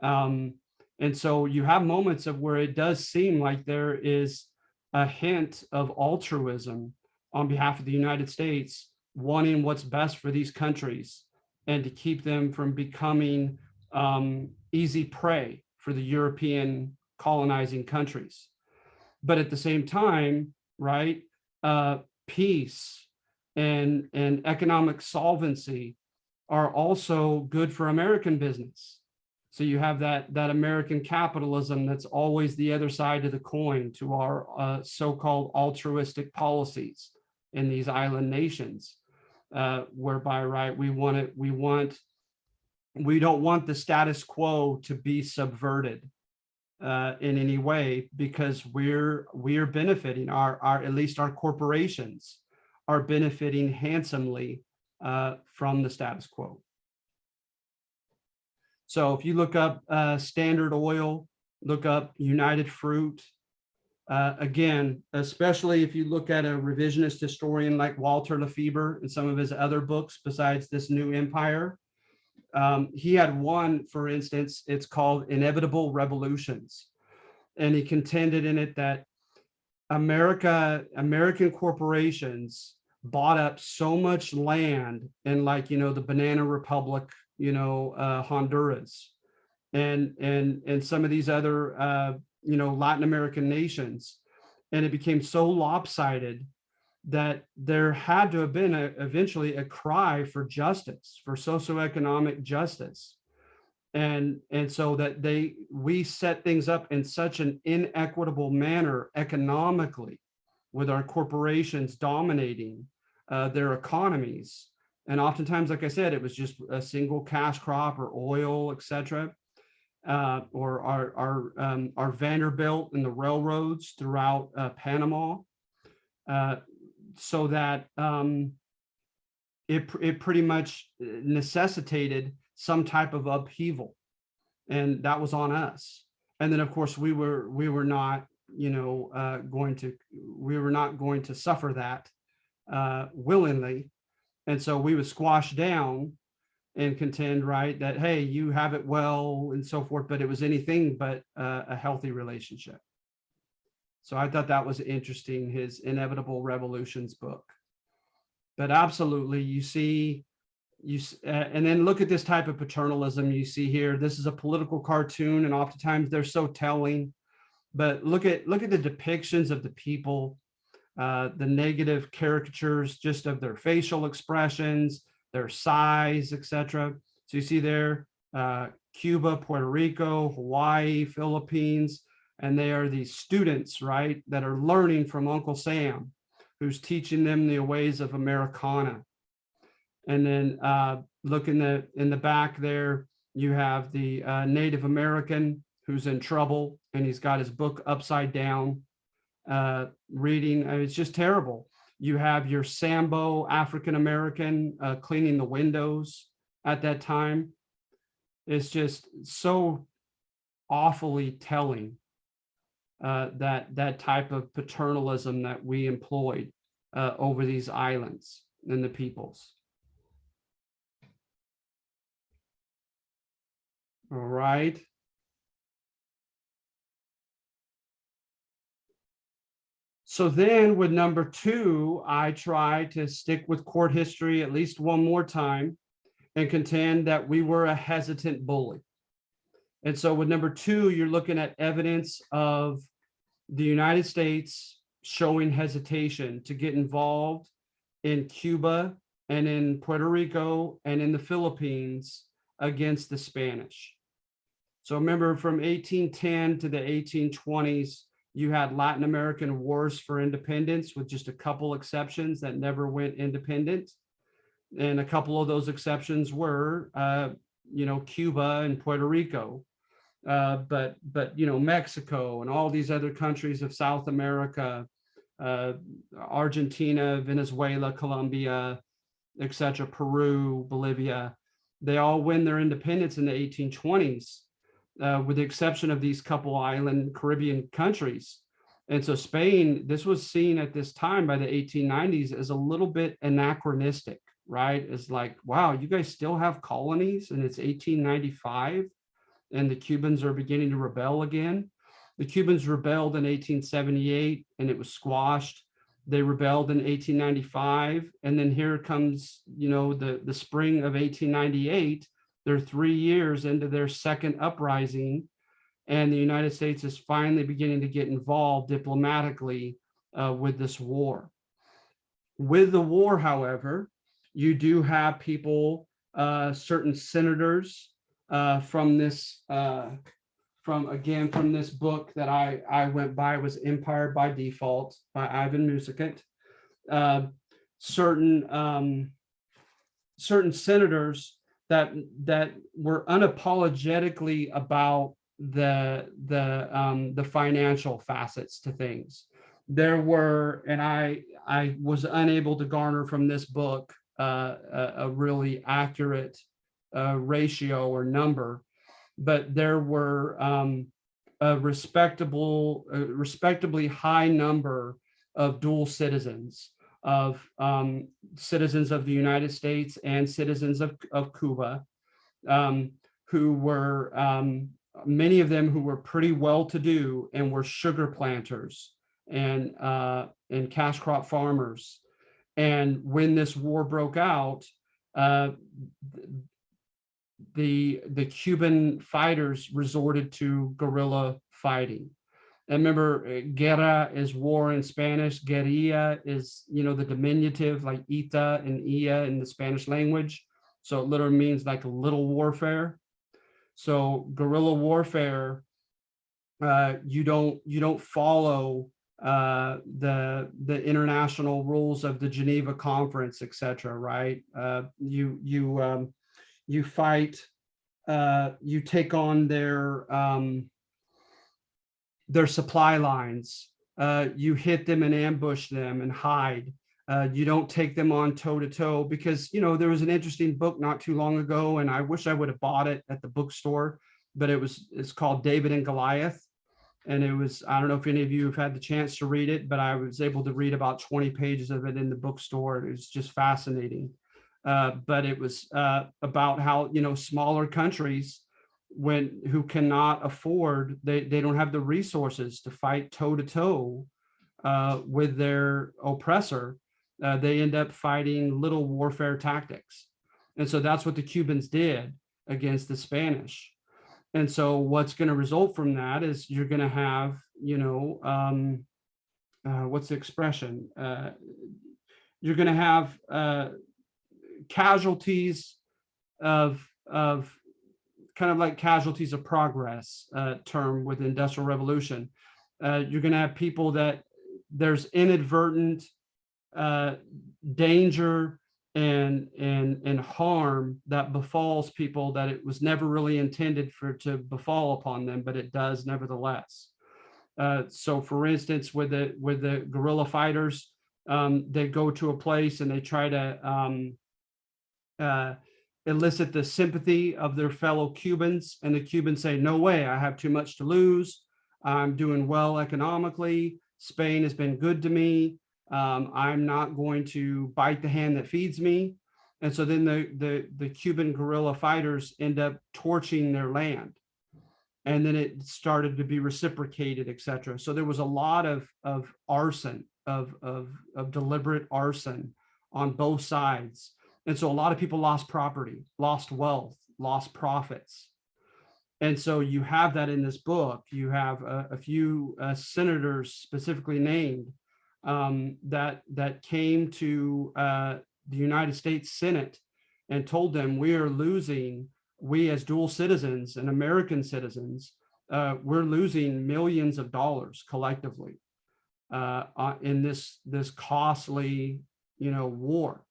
And so you have moments of where it does seem like there is a hint of altruism on behalf of the United States, wanting what's best for these countries and to keep them from becoming easy prey for the European colonizing countries. But at the same time, right, peace and economic solvency are also good for American business. So you have that American capitalism that's always the other side of the coin to our so-called altruistic policies in these island nations, whereby, right, we don't want the status quo to be subverted in any way, because we're benefiting, at least our corporations are benefiting handsomely from the status quo. So if you look up Standard Oil, look up United Fruit, again, especially if you look at a revisionist historian like Walter Lefebvre and some of his other books besides this New Empire, he had one, for instance, it's called Inevitable Revolutions. And he contended in it that American corporations bought up so much land in, like, the Banana Republic, Honduras and some of these other, Latin American nations. And it became so lopsided that there had to have been eventually a cry for justice, for socioeconomic justice. And so that we set things up in such an inequitable manner economically, with our corporations dominating their economies. And oftentimes, like I said, it was just a single cash crop or oil, etc. Or our Vanderbilt and the railroads throughout Panama, so that it pretty much necessitated some type of upheaval, and that was on us. And then, of course, we were not, going to suffer that willingly, and so we would squash down and contend, right, that hey, you have it well and so forth, but it was anything but a healthy relationship. So I thought that was interesting, his Inevitable Revolutions book. But absolutely, and then look at this type of paternalism you see here. This is a political cartoon, and oftentimes they're so telling. But look at the depictions of the people, the negative caricatures just of their facial expressions, their size, etc. So you see there, Cuba, Puerto Rico, Hawaii, Philippines, and they are these students, right, that are learning from Uncle Sam, who's teaching them the ways of Americana. And then look in the back there, you have the Native American who's in trouble, and he's got his book upside down, reading. It's just terrible. You have your Sambo African American cleaning the windows at that time. It's just so awfully telling, that type of paternalism that we employed over these islands and the peoples. All right. So then with number 2, I try to stick with court history at least one more time and contend that we were a hesitant bully. And so with number 2, you're looking at evidence of the United States showing hesitation to get involved in Cuba and in Puerto Rico and in the Philippines against the Spanish. So remember, from 1810 to the 1820s, you had Latin American wars for independence, with just a couple exceptions that never went independent. And a couple of those exceptions were, Cuba and Puerto Rico. But Mexico and all these other countries of South America, Argentina, Venezuela, Colombia, etc., Peru, Bolivia, they all win their independence in the 1820s. With the exception of these couple island Caribbean countries. And so Spain, this was seen at this time by the 1890s as a little bit anachronistic, right? It's like, wow, you guys still have colonies, and it's 1895 and the Cubans are beginning to rebel again. The Cubans rebelled in 1878 and it was squashed. They rebelled in 1895. And then here comes, the spring of 1898. They're 3 years into their second uprising, and the United States is finally beginning to get involved diplomatically with this war. With the war, however, you do have people, certain senators from this book that I went by, was Empire by Default by Ivan Musikant. Certain senators that were unapologetically about the financial facets to things. There were, and I was unable to garner from this book a really accurate ratio or number, but there were a respectably high number of dual citizens, of citizens of the United States and citizens of Cuba, who were, many of them who were pretty well-to-do and were sugar planters and cash crop farmers. And when this war broke out, the Cuban fighters resorted to guerrilla fighting. And remember, guerra is war in Spanish. Guerrilla is, the diminutive, like ita and ia in the Spanish language. So it literally means like a little warfare. So guerrilla warfare, you don't follow the international rules of the Geneva Conference, etc. Right? You fight. You take on their supply lines. You hit them and ambush them and hide. You don't take them on toe to toe because, there was an interesting book not too long ago, and I wish I would have bought it at the bookstore, but it's called David and Goliath. And it was, I don't know if any of you have had the chance to read it, but I was able to read about 20 pages of it in the bookstore. It was just fascinating. But it was about how, smaller countries who cannot afford, they don't have the resources to fight toe to toe with their oppressor. They end up fighting little warfare tactics. And so that's what the Cubans did against the Spanish. And so what's going to result from that is you're going to have, what's the expression? You're going to have casualties of kind of like casualties of progress term with the Industrial Revolution. You're going to have people that there's inadvertent danger and harm that befalls people that it was never really intended to befall upon them, but it does nevertheless. So for instance, with the guerrilla fighters, they go to a place and they try to elicit the sympathy of their fellow Cubans, and the Cubans say, no way, I have too much to lose. I'm doing well economically. Spain has been good to me. I'm not going to bite the hand that feeds me. And so then the Cuban guerrilla fighters end up torching their land. And then it started to be reciprocated, et cetera. So there was a lot of arson, of deliberate arson on both sides. And so a lot of people lost property, lost wealth, lost profits. And so you have that in this book. You have a few senators specifically named that came to the United States Senate and told them, we are losing, we as dual citizens and American citizens, we're losing millions of dollars collectively in this costly, war.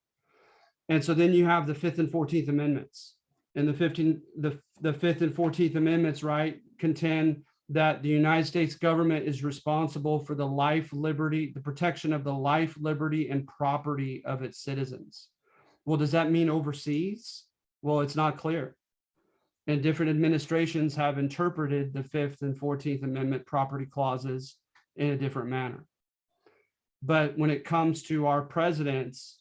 And so then you have the Fifth and 14th Amendments, and the Fifth and 14th Amendments, right, contend that the United States government is responsible for the life, liberty, the protection of the life, liberty, and property of its citizens. Well, does that mean overseas? Well, it's not clear. And different administrations have interpreted the Fifth and 14th Amendment property clauses in a different manner. But when it comes to our presidents,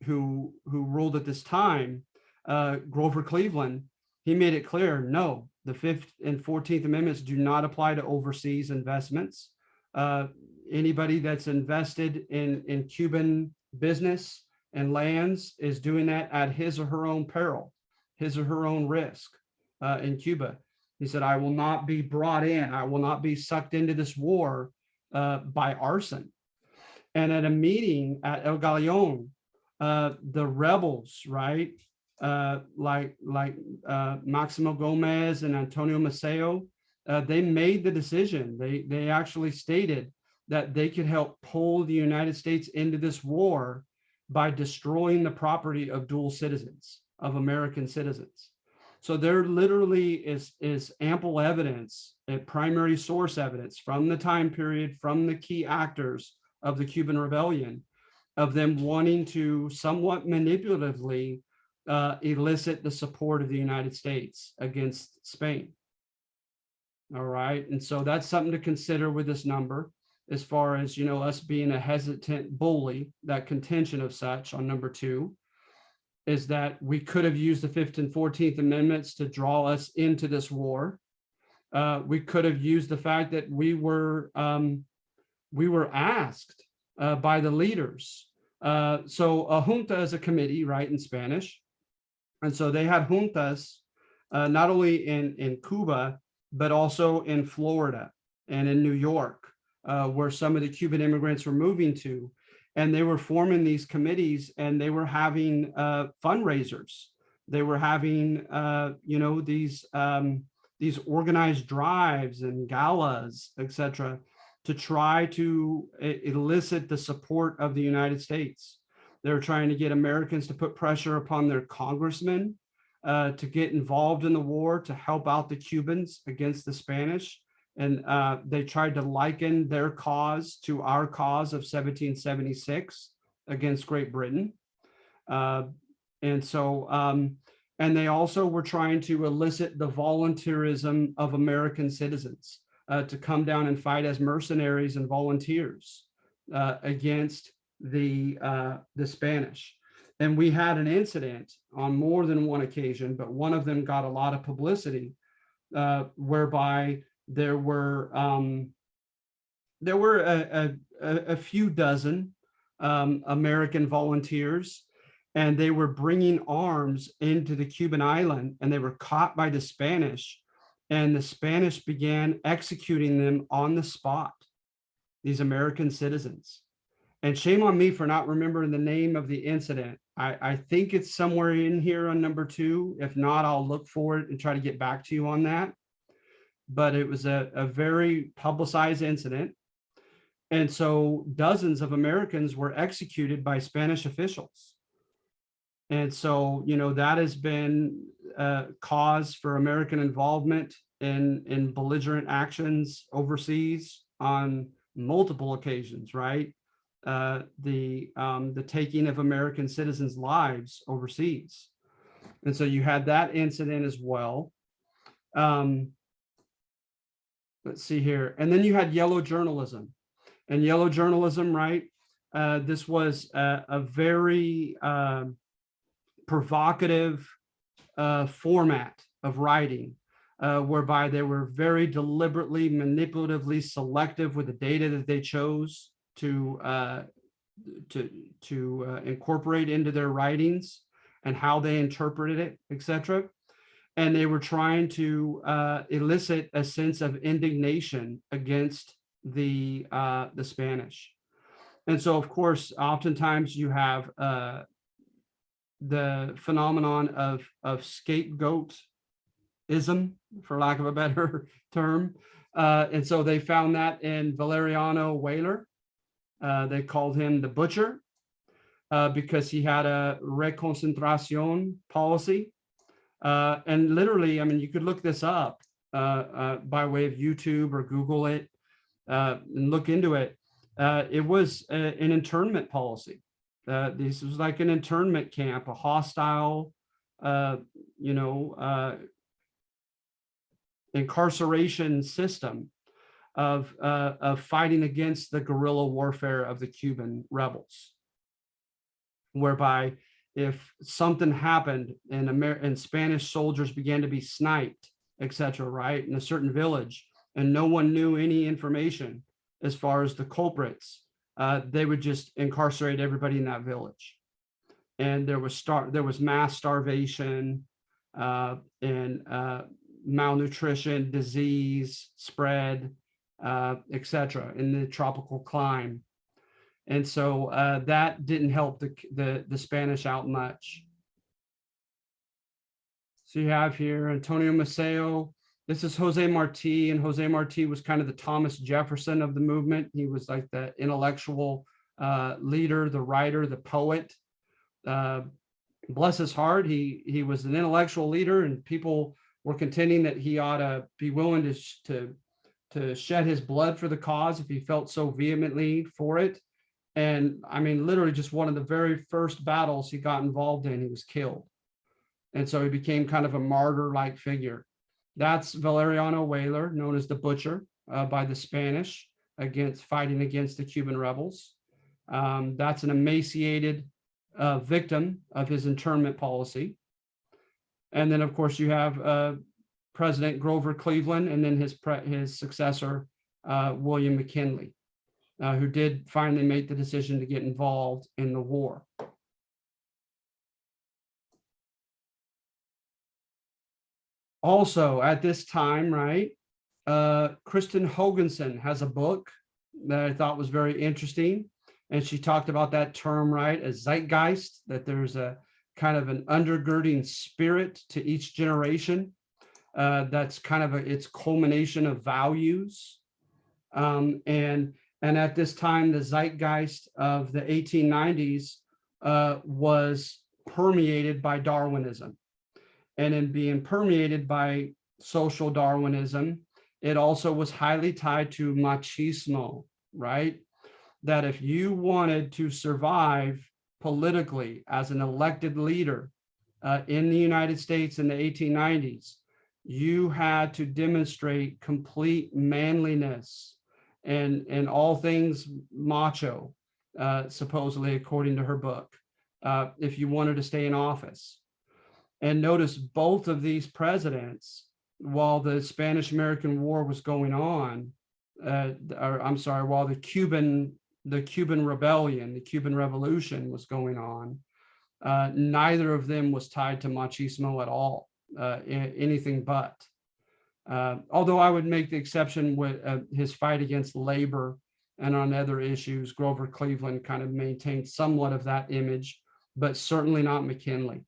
who ruled at this time, Grover Cleveland, he made it clear, no, the Fifth and 14th Amendments do not apply to overseas investments. Anybody that's invested in Cuban business and lands is doing that at his or her own peril, his or her own risk in Cuba. He said, I will not be brought in, I will not be sucked into this war by arson. And at a meeting at El Galeon, the rebels, right, like Maximo Gomez and Antonio Maceo, they made the decision. They actually stated that they could help pull the United States into this war by destroying the property of dual citizens, of American citizens. So there literally is ample evidence, primary source evidence from the time period, from the key actors of the Cuban Rebellion, of them wanting to somewhat manipulatively elicit the support of the United States against Spain. All right. And so that's something to consider with this number, as far as, us being a hesitant bully, that contention of such on number 2, is that we could have used the 5th and 14th Amendments to draw us into this war. We could have used the fact that we were asked by the leaders. So a junta is a committee, right, in Spanish. And so they had juntas, not only in Cuba, but also in Florida and in New York, where some of the Cuban immigrants were moving to. And they were forming these committees, and they were having fundraisers. They were having, these organized drives and galas, etc., to try to elicit the support of the United States. They were trying to get Americans to put pressure upon their congressmen to get involved in the war, to help out the Cubans against the Spanish. And they tried to liken their cause to our cause of 1776 against Great Britain. And they also were trying to elicit the volunteerism of American citizens to come down and fight as mercenaries and volunteers against the Spanish. And we had an incident on more than one occasion, but one of them got a lot of publicity, whereby there were a few dozen American volunteers, and they were bringing arms into the Cuban island, and they were caught by the Spanish, and the Spanish began executing them on the spot, these American citizens. And shame on me for not remembering the name of the incident. I think it's somewhere in here on number 2. If not, I'll look for it and try to get back to you on that. But it was a very publicized incident. And so dozens of Americans were executed by Spanish officials. And so, that has been a cause for American involvement in belligerent actions overseas on multiple occasions, right? The taking of American citizens' lives overseas. And so you had that incident as well. Let's see here. And then you had yellow journalism. And yellow journalism, right? This was a very provocative format of writing, whereby they were very deliberately, manipulatively selective with the data that they chose to incorporate into their writings and how they interpreted it, etc. And they were trying to elicit a sense of indignation against the Spanish. And so, of course, oftentimes you have the phenomenon of scapegoatism, for lack of a better term. And so they found that in Valeriano Weyler. They called him the butcher because he had a reconcentración policy. And literally, I mean, you could look this up by way of YouTube or Google it and look into it. It was an internment policy. This was like an internment camp, a hostile, incarceration system of fighting against the guerrilla warfare of the Cuban rebels, whereby if something happened and Spanish soldiers began to be sniped, etc., right, in a certain village, and no one knew any information as far as the culprits, they would just incarcerate everybody in that village. And there was mass starvation and malnutrition, disease spread, etc., in the tropical climate. And so that didn't help the Spanish out much. So you have here Antonio Maceo. This is Jose Marti, and Jose Marti was kind of the Thomas Jefferson of the movement. He was like the intellectual leader, the writer, the poet. Bless his heart, he was an intellectual leader, and people were contending that he ought to be willing to shed his blood for the cause if he felt so vehemently for it. And I mean, literally just one of the very first battles he got involved in, he was killed. And so he became kind of a martyr-like figure. That's Valeriano Weyler, known as the Butcher by the Spanish, fighting against the Cuban rebels. That's an emaciated victim of his internment policy. And then, of course, you have President Grover Cleveland, and then his successor, William McKinley, who did finally make the decision to get involved in the war. Also, at this time, right, Kristen Hoganson has a book that I thought was very interesting. And she talked about that term, right, as zeitgeist, that there's a kind of an undergirding spirit to each generation. That's kind of its culmination of values. And at this time, the zeitgeist of the 1890s was permeated by Darwinism. And in being permeated by social Darwinism, it also was highly tied to machismo, right? That if you wanted to survive politically as an elected leader in the United States in the 1890s, you had to demonstrate complete manliness and all things macho, supposedly according to her book, if you wanted to stay in office. And notice both of these presidents, while the Spanish-American War was going on, while the Cuban Rebellion, the Cuban Revolution was going on, neither of them was tied to machismo at all, anything but. Although I would make the exception with his fight against labor and on other issues, Grover Cleveland kind of maintained somewhat of that image, but certainly not McKinley.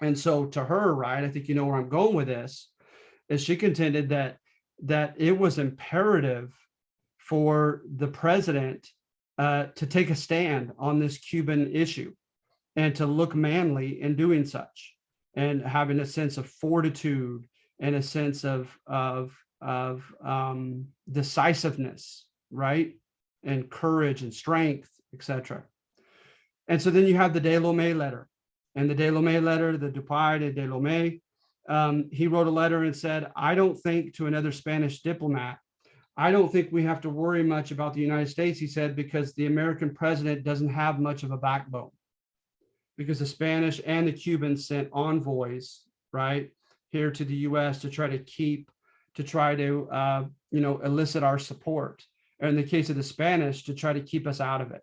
And so to her, right, I think you know where I'm going with this, is she contended that it was imperative for the president to take a stand on this Cuban issue and to look manly in doing such, and having a sense of fortitude and a sense of decisiveness, right, and courage and strength, etc. And so then you have the Delomé letter, and the Delomé letter, the Dupuy de Delomé. He wrote a letter and said, I don't think, to another Spanish diplomat, I don't think we have to worry much about the United States, he said, because the American president doesn't have much of a backbone. Because the Spanish and the Cubans sent envoys, right, here to the US to try to elicit our support. Or in the case of the Spanish, to try to keep us out of it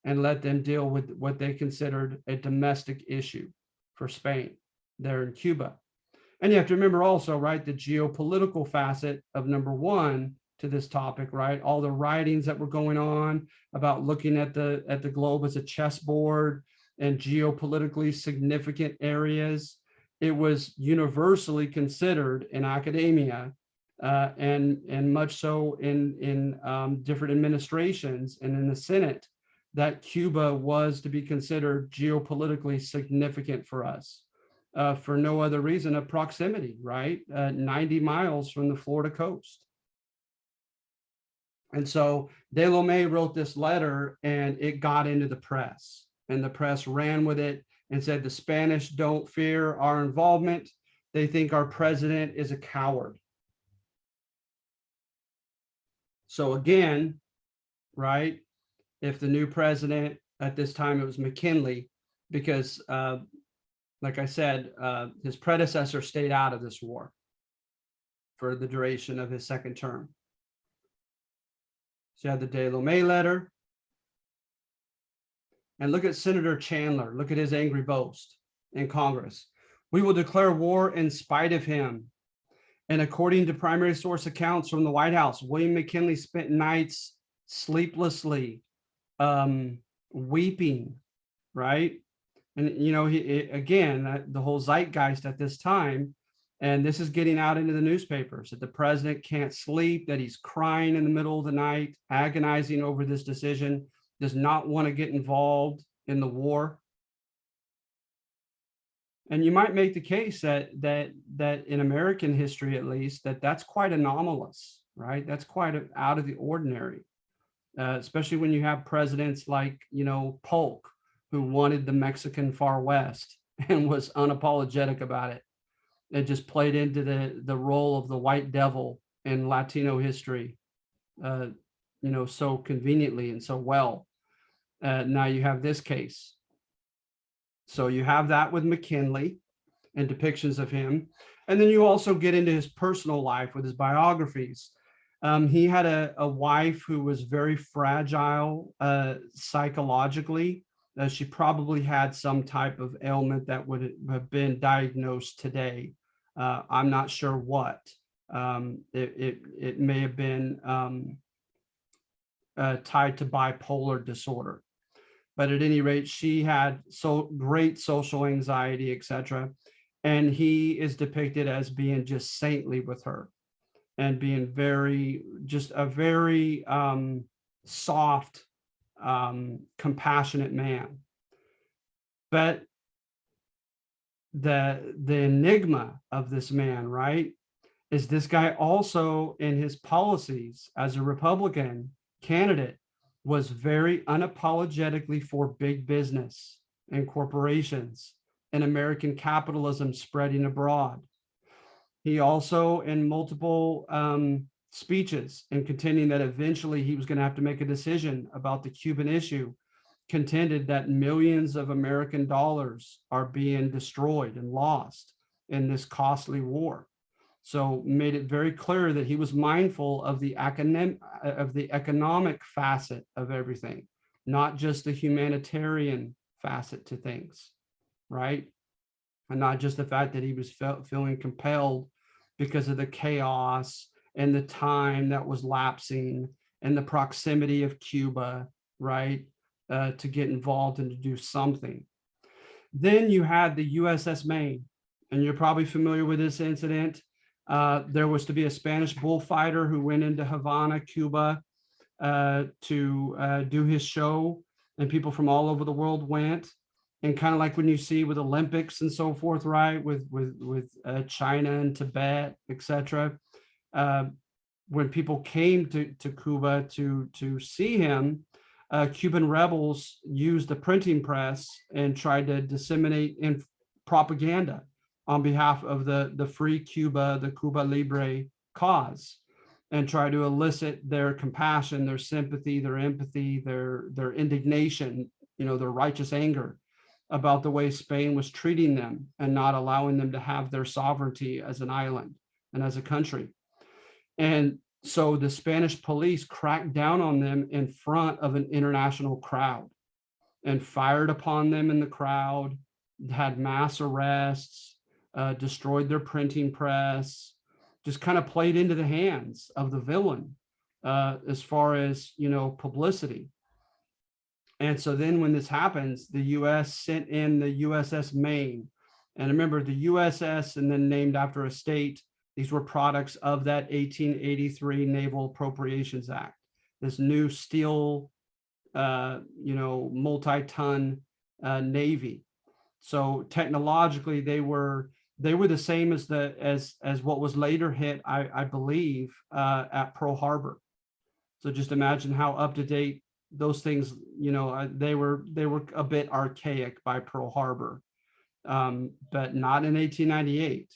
and let them deal with what they considered a domestic issue for Spain there in Cuba. And you have to remember also, right, the geopolitical facet of number one to this topic, right? All the writings that were going on about looking at the globe as a chessboard and geopolitically significant areas. It was universally considered in academia and much so in different administrations and in the Senate, that Cuba was to be considered geopolitically significant for us. For no other reason of proximity, right? 90 miles from the Florida coast. And so Delomé wrote this letter and it got into the press, and the press ran with it and said, the Spanish don't fear our involvement. They think our president is a coward. So again, right, if the new president, at this time it was McKinley, because like I said, his predecessor stayed out of this war for the duration of his second term. So you had the Delomé letter. And look at Senator Chandler. Look at his angry boast in Congress. We will declare war in spite of him. And according to primary source accounts from the White House, William McKinley spent nights sleeplessly, weeping, right? And, you know, again, the whole zeitgeist at this time, and this is getting out into the newspapers, that the president can't sleep, that he's crying in the middle of the night, agonizing over this decision, does not want to get involved in the war. And you might make the case that in American history, at least, that's quite anomalous, right? That's quite out of the ordinary, especially when you have presidents like, you know, Polk, who wanted the Mexican Far West and was unapologetic about it. It just played into the role of the white devil in Latino history, you know, so conveniently and so well. Now you have this case. So you have that with McKinley and depictions of him. And then you also get into his personal life with his biographies. He had a wife who was very fragile psychologically. She probably had some type of ailment that would have been diagnosed today. I'm not sure what, It may have been tied to bipolar disorder. But at any rate, she had so great social anxiety, etc. And he is depicted as being just saintly with her and being just a very soft, compassionate man. But the enigma of this man, right, is this guy also in his policies as a Republican candidate was very unapologetically for big business and corporations and American capitalism spreading abroad. He also, in multiple speeches and contending that eventually he was going to have to make a decision about the Cuban issue, contended that millions of American dollars are being destroyed and lost in this costly war. So made it very clear that he was mindful of the economic facet of everything, not just the humanitarian facet to things, right? And not just the fact that he was feeling compelled because of the chaos and the time that was lapsing and the proximity of Cuba, right, to get involved and to do something. Then you had the USS Maine, and you're probably familiar with this incident. There was to be a Spanish bullfighter who went into Havana, Cuba, to do his show, and people from all over the world went. And kind of like when you see with Olympics and so forth, right, with China and Tibet, etc. When people came to Cuba to see him, Cuban rebels used the printing press and tried to disseminate propaganda on behalf of the free Cuba, the Cuba Libre cause, and try to elicit their compassion, their sympathy, their empathy, their indignation, their righteous anger about the way Spain was treating them and not allowing them to have their sovereignty as an island and as a country. And so the Spanish police cracked down on them in front of an international crowd and fired upon them in the crowd, had mass arrests, destroyed their printing press, just kind of played into the hands of the villain as far as, publicity. And so then when this happens, the U.S. sent in the USS Maine. And remember, the USS, and then named after a state, these were products of that 1883 Naval Appropriations Act, this new steel, multi-ton Navy. So technologically, they were the same as what was later hit, I believe, at Pearl Harbor. So just imagine how up to date those things, they were a bit archaic by Pearl Harbor, but not in 1898.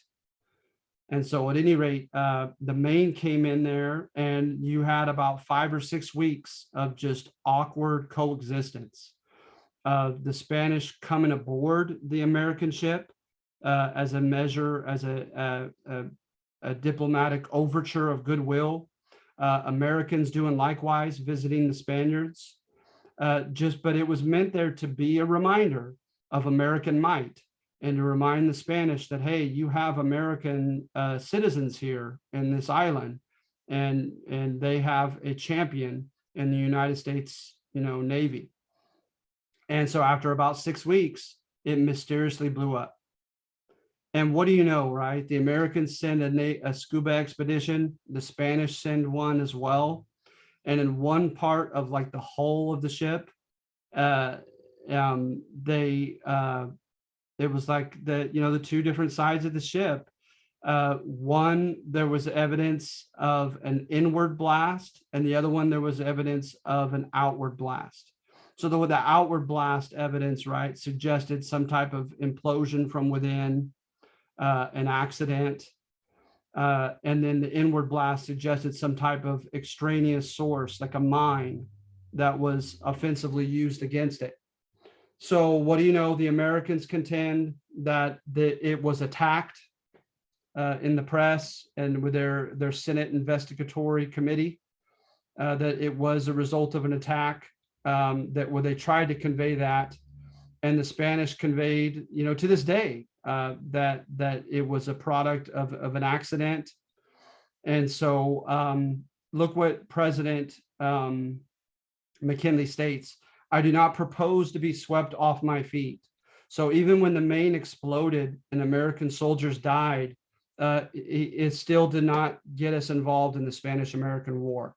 And so at any rate, the Maine came in there, and you had about 5 or 6 weeks of just awkward coexistence. The Spanish coming aboard the American ship as a measure, as a diplomatic overture of goodwill. Americans doing likewise, visiting the Spaniards. But it was meant there to be a reminder of American might, and to remind the Spanish that, hey, you have American citizens here in this island, and they have a champion in the United States, Navy. And so after about 6 weeks, it mysteriously blew up. And what do you know, right? The Americans send a scuba expedition. The Spanish send one as well. And in one part of like the hull of the ship, it was like the two different sides of the ship. One, there was evidence of an inward blast, and the other one, there was evidence of an outward blast. So the outward blast evidence, right, suggested some type of implosion from within, an accident. And then the inward blast suggested some type of extraneous source, like a mine, that was offensively used against it. So what do you know? The Americans contend that it was attacked in the press and with their Senate investigatory committee, that it was a result of an attack, that where they tried to convey that. And the Spanish conveyed, to this day, that it was a product of an accident. And so look what President McKinley states: "I do not propose to be swept off my feet." So even when the Maine exploded and American soldiers died, it still did not get us involved in the Spanish-American War.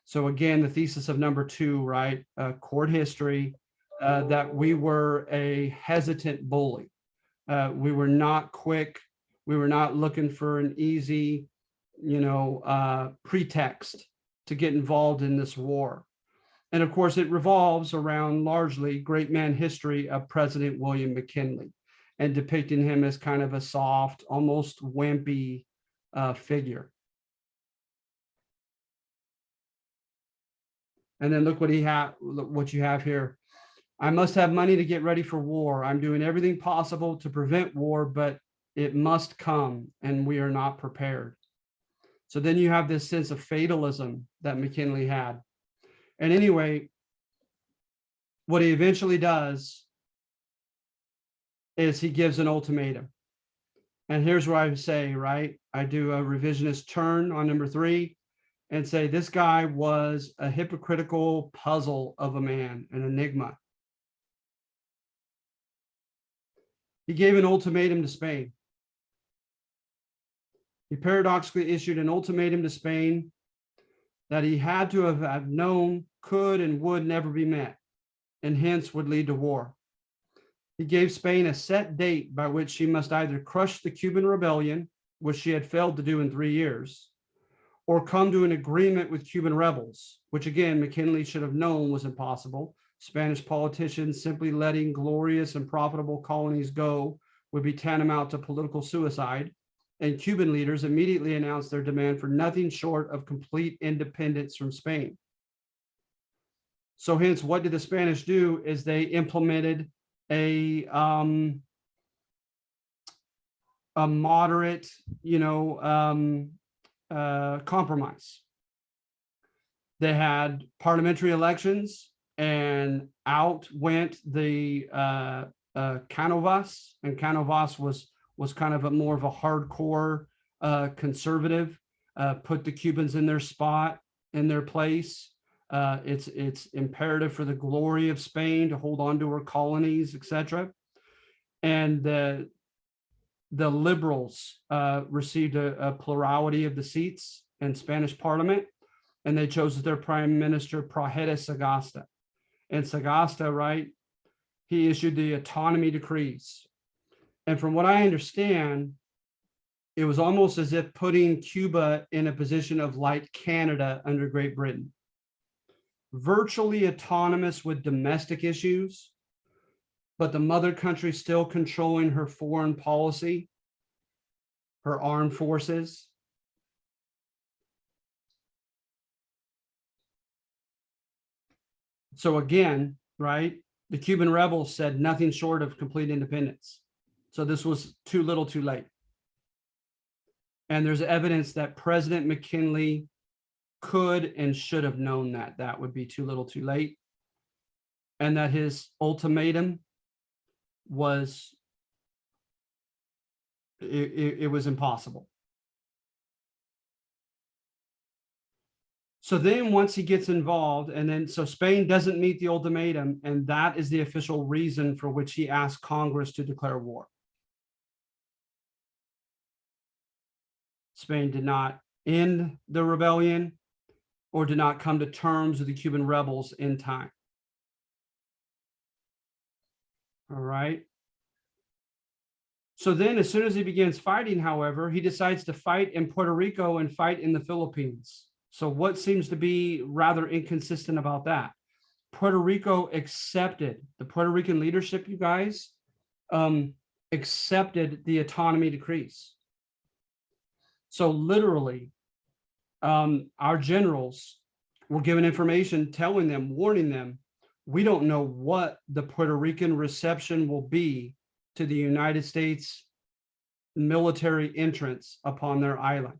So again, the thesis of number 2, right? Court history, that we were a hesitant bully. We were not quick. We were not looking for an easy, pretext to get involved in this war. And of course, it revolves around largely great man history of President William McKinley, and depicting him as kind of a soft, almost wimpy figure. And then look what what you have here. "I must have money to get ready for war. I'm doing everything possible to prevent war, but it must come, and we are not prepared." So then you have this sense of fatalism that McKinley had. And anyway, what he eventually does is he gives an ultimatum. And here's where I say, right, I do a revisionist turn on number 3 and say this guy was a hypocritical puzzle of a man, an enigma. He gave an ultimatum to Spain. He paradoxically issued an ultimatum to Spain that he had to have known could and would never be met, and hence would lead to war. He gave Spain a set date by which she must either crush the Cuban rebellion, which she had failed to do in 3 years, or come to an agreement with Cuban rebels, which again, McKinley should have known was impossible. Spanish politicians simply letting glorious and profitable colonies go would be tantamount to political suicide, and Cuban leaders immediately announced their demand for nothing short of complete independence from Spain. So hence, what did the Spanish do? Is they implemented a moderate, compromise. They had parliamentary elections, and out went the Canovas, and Canovas was kind of more of a hardcore conservative, put the Cubans in their spot, in their place. It's imperative for the glory of Spain to hold on to her colonies, etc. And the liberals received a plurality of the seats in Spanish Parliament, and they chose as their prime minister Praxedis Sagasta. And Sagasta, right, he issued the autonomy decrees. And from what I understand, it was almost as if putting Cuba in a position of like Canada under Great Britain, virtually autonomous with domestic issues, but the mother country still controlling her foreign policy, her armed forces. So again, right, the Cuban rebels said nothing short of complete independence. So this was too little too late. And there's evidence that President McKinley could and should have known that that would be too little too late, and that his ultimatum was, it was impossible. So then once he gets involved, and then so Spain doesn't meet the ultimatum, and that is the official reason for which he asked Congress to declare war. Spain did not end the rebellion or did not come to terms with the Cuban rebels in time. All right. So then as soon as he begins fighting, however, he decides to fight in Puerto Rico and fight in the Philippines. So what seems to be rather inconsistent about that? Puerto Rico accepted, the Puerto Rican leadership, you guys, accepted the autonomy decrees. So literally, our generals were given information telling them, warning them, we don't know what the Puerto Rican reception will be to the United States military entrance upon their island,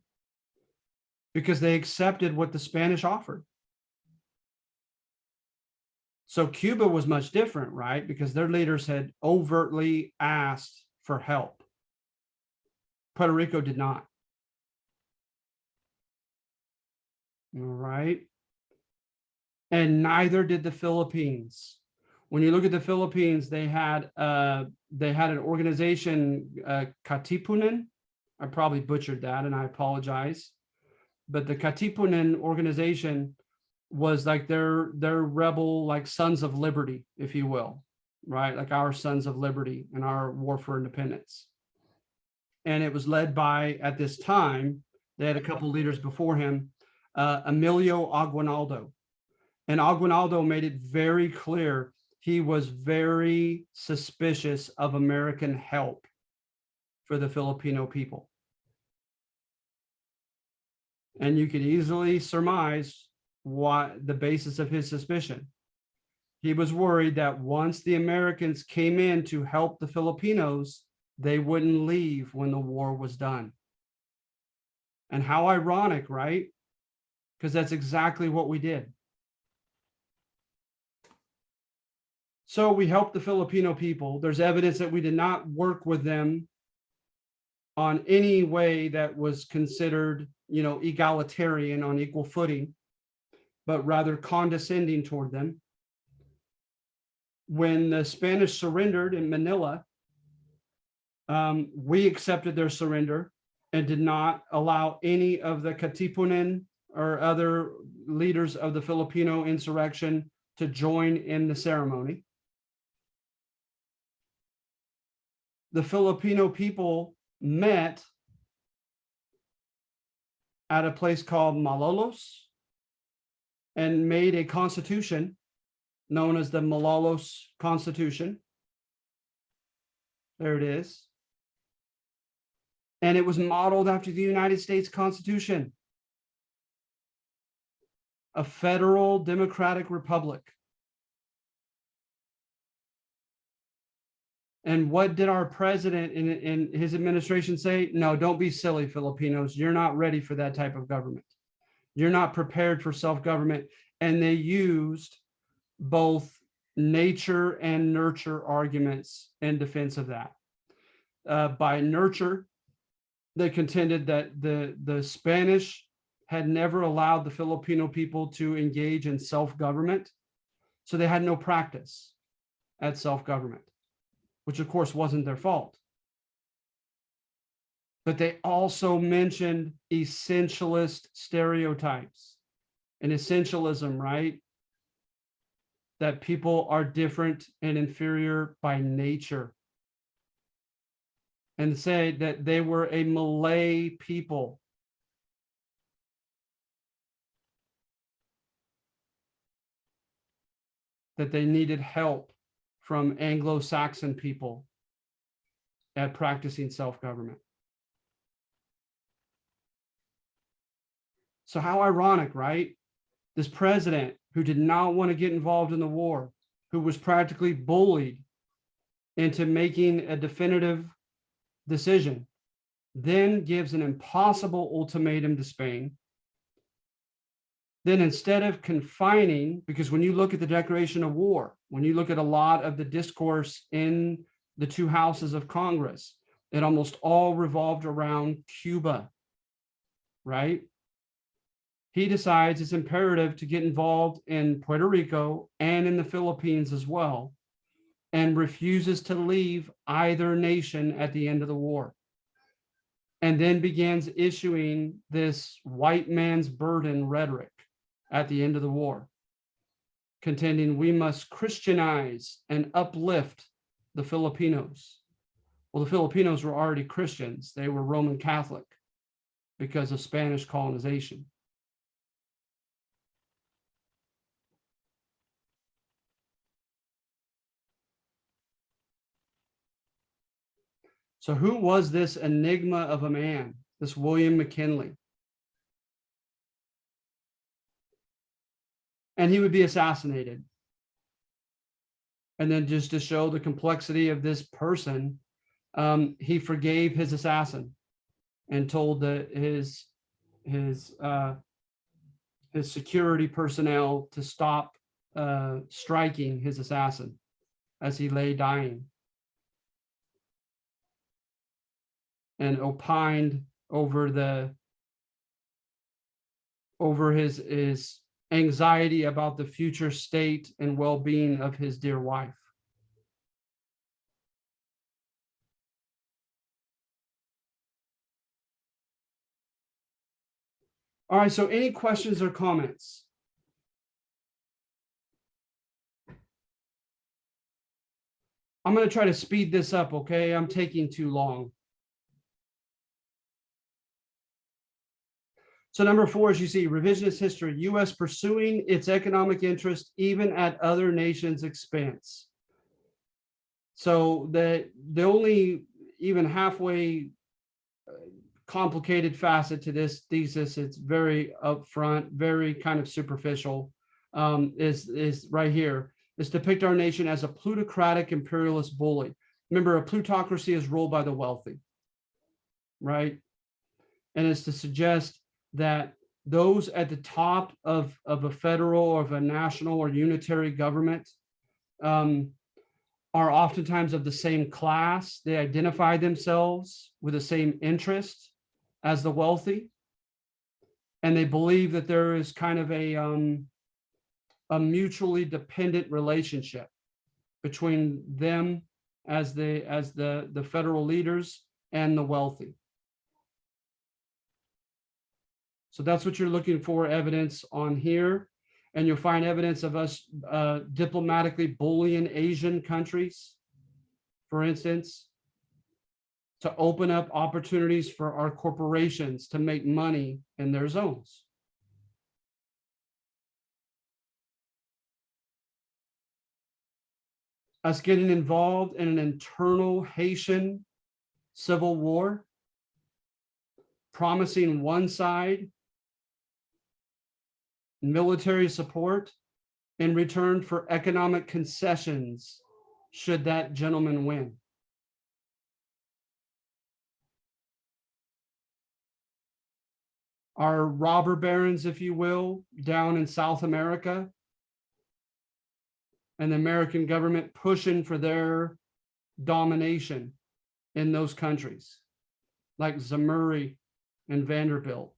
because they accepted what the Spanish offered. So Cuba was much different, right? Because their leaders had overtly asked for help. Puerto Rico did not. All right. And neither did the Philippines. When you look at the Philippines, they had an organization, Katipunan. I probably butchered that, and I apologize. But the Katipunan organization was like their rebel, like Sons of Liberty, if you will, right? Like our Sons of Liberty and our war for independence. And it was led by, at this time, they had a couple leaders before him, Emilio Aguinaldo. And Aguinaldo made it very clear he was very suspicious of American help for the Filipino people. And you could easily surmise what the basis of his suspicion. He was worried that once the Americans came in to help the Filipinos, they wouldn't leave when the war was done. And how ironic, right? Because that's exactly what we did. So we helped the Filipino people. There's evidence that we did not work with them on any way that was considered, egalitarian, on equal footing, but rather condescending toward them. When the Spanish surrendered in Manila, we accepted their surrender and did not allow any of the Katipunan or other leaders of the Filipino insurrection to join in the ceremony. The Filipino people met at a place called Malolos and made a constitution known as the Malolos Constitution. There it is. And it was modeled after the United States Constitution, a federal democratic republic. And what did our president in his administration say? No, don't be silly, Filipinos. You're not ready for that type of government. You're not prepared for self-government. And they used both nature and nurture arguments in defense of that. By nurture, they contended that the Spanish had never allowed the Filipino people to engage in self-government. So they had no practice at self-government, which of course wasn't their fault. But they also mentioned essentialist stereotypes and essentialism, right? That people are different and inferior by nature. And say that they were a Malay people. That they needed help from Anglo-Saxon people at practicing self-government. So how ironic, right? This president who did not want to get involved in the war, who was practically bullied into making a definitive decision, then gives an impossible ultimatum to Spain. Then instead of confining, because when you look at the declaration of war, when you look at a lot of the discourse in the two houses of Congress, it almost all revolved around Cuba, right? He decides it's imperative to get involved in Puerto Rico and in the Philippines as well, and refuses to leave either nation at the end of the war. And then begins issuing this white man's burden rhetoric at the end of the war, contending we must Christianize and uplift the Filipinos. Well, the Filipinos were already Christians. They were Roman Catholic because of Spanish colonization. So who was this enigma of a man, this William McKinley? And he would be assassinated. And then just to show the complexity of this person, he forgave his assassin and told his security personnel to stop striking his assassin as he lay dying, and opined over the over his anxiety about the future state and well-being of his dear wife. All right, so any questions or comments? I'm going to try to speed this up, okay? I'm taking too long. So number 4, as you see, revisionist history, U.S. pursuing its economic interest even at other nations' expense. So the only even halfway complicated facet to this thesis, it's very upfront, very kind of superficial, is right here, is depict our nation as a plutocratic imperialist bully. Remember, a plutocracy is ruled by the wealthy, right? And it's to suggest that those at the top of a federal or of a national or unitary government are oftentimes of the same class. They identify themselves with the same interest as the wealthy. And they believe that there is kind of a mutually dependent relationship between them as the federal leaders and the wealthy. So that's what you're looking for evidence on here. And you'll find evidence of us diplomatically bullying Asian countries, for instance, to open up opportunities for our corporations to make money in their zones. Us getting involved in an internal Haitian civil war, promising one side military support in return for economic concessions should that gentleman win. Our robber barons, if you will, down in South America, and the American government pushing for their domination in those countries, like Zamuri and Vanderbilt.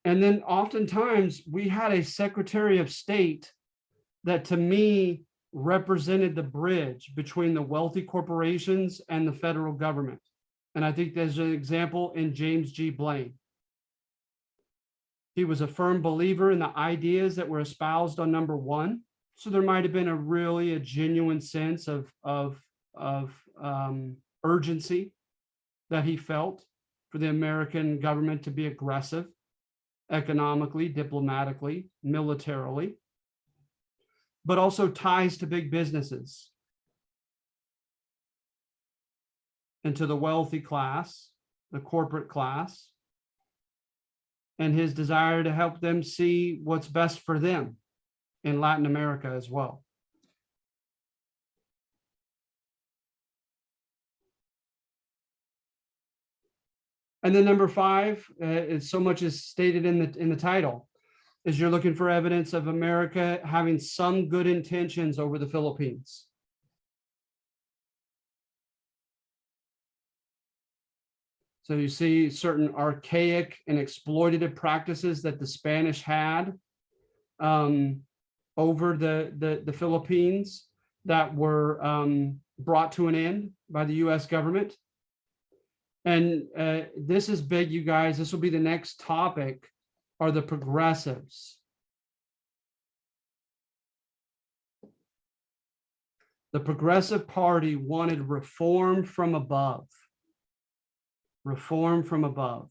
And then oftentimes we had a Secretary of State that to me represented the bridge between the wealthy corporations and the federal government. And I think there's an example in James G. Blaine. He was a firm believer in the ideas that were espoused on number 1. So there might have been a genuine sense of urgency that he felt for the American government to be aggressive economically, diplomatically, militarily, but also ties to big businesses and to the wealthy class, the corporate class, and his desire to help them see what's best for them in Latin America as well. And then number 5, is so much as stated in the title, is you're looking for evidence of America having some good intentions over the Philippines. So you see certain archaic and exploitative practices that the Spanish had over the Philippines that were brought to an end by the US government. And this is big, you guys. This will be the next topic, are the progressives. The Progressive Party wanted reform from above. Reform from above.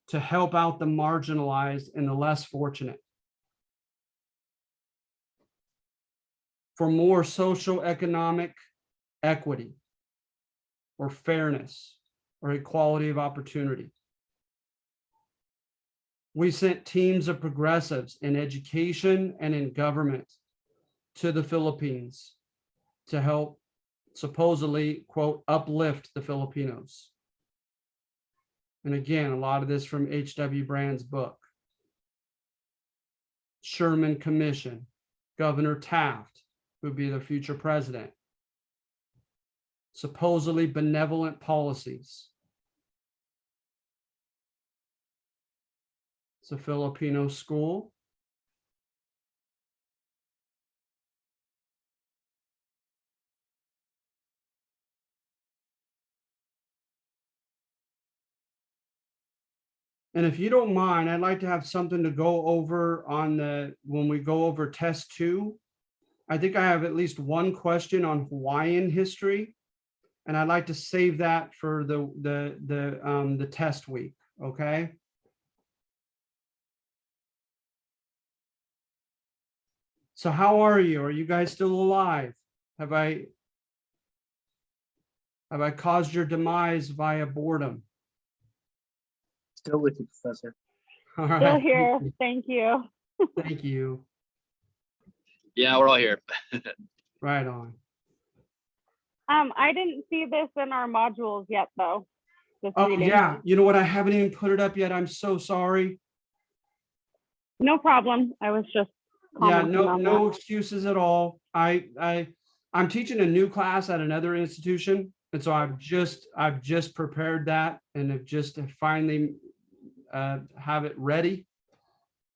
To help out the marginalized and the less fortunate. For more social economic equity, or fairness, or equality of opportunity. We sent teams of progressives in education and in government to the Philippines to help supposedly, quote, uplift the Filipinos. And again, a lot of this from H.W. Brand's book. Sherman Commission, Governor Taft, who'd be the future president. Supposedly benevolent policies. It's a Filipino school. And if you don't mind, I'd like to have something to go over on when we go over test 2. I think I have at least one question on Hawaiian history, and I'd like to save that for the test week. Okay. So how are you? Are you guys still alive? Have I caused your demise via boredom? Still with you, Professor. All right. Still here. Thank you. Thank you. Yeah, we're all here. Right on. I didn't see this in our modules yet, though. This Oh reading. yeah. You know what? I haven't even put it up yet. I'm so sorry. No problem. I was just Yeah, commenting on no that. excuses at all. I'm teaching a new class at another institution, and so I've just prepared that and have just finally have it ready.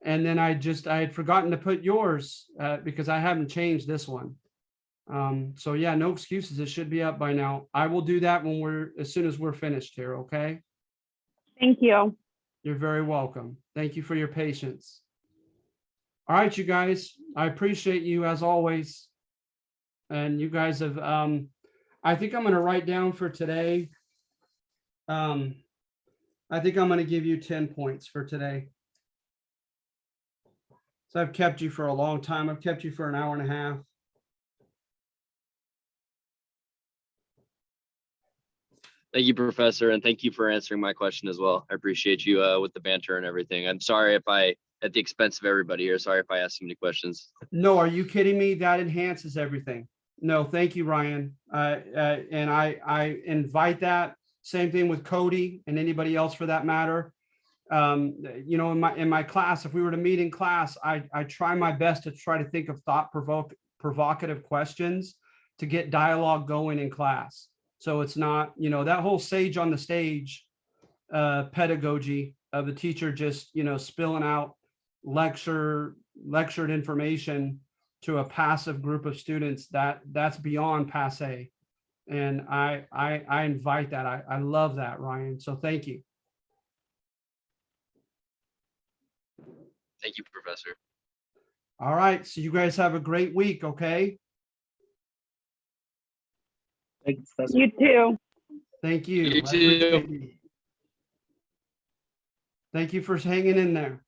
And then I had forgotten to put yours because I haven't changed this one. So yeah, no excuses. It should be up by now. I will do that as soon as we're finished here. Okay. Thank you. You're very welcome. Thank you for your patience. All right, you guys, I appreciate you as always. And you guys have, I think I'm going to write down for today. I think I'm going to give you 10 points for today. So I've kept you for a long time. I've kept you for an hour and a half. Thank you, Professor, and thank you for answering my question as well. I appreciate you with the banter and everything. I'm sorry if at the expense of everybody here, sorry if I asked too many questions. No, are you kidding me? That enhances everything. No, thank you, Ryan. And I invite that. Same thing with Cody and anybody else for that matter. You know, in my class, if we were to meet in class, I try my best to try to think of provocative questions to get dialogue going in class. So it's not, you know, that whole sage on the stage pedagogy of a teacher just, you know, spilling out lectured information to a passive group of students, that's beyond passe. And I invite that. I love that, Ryan. So thank you. Thank you, Professor. All right. So you guys have a great week. Okay. Thank you, Professor. You too. Thank you. You I appreciate too. you. Thank you for hanging in there.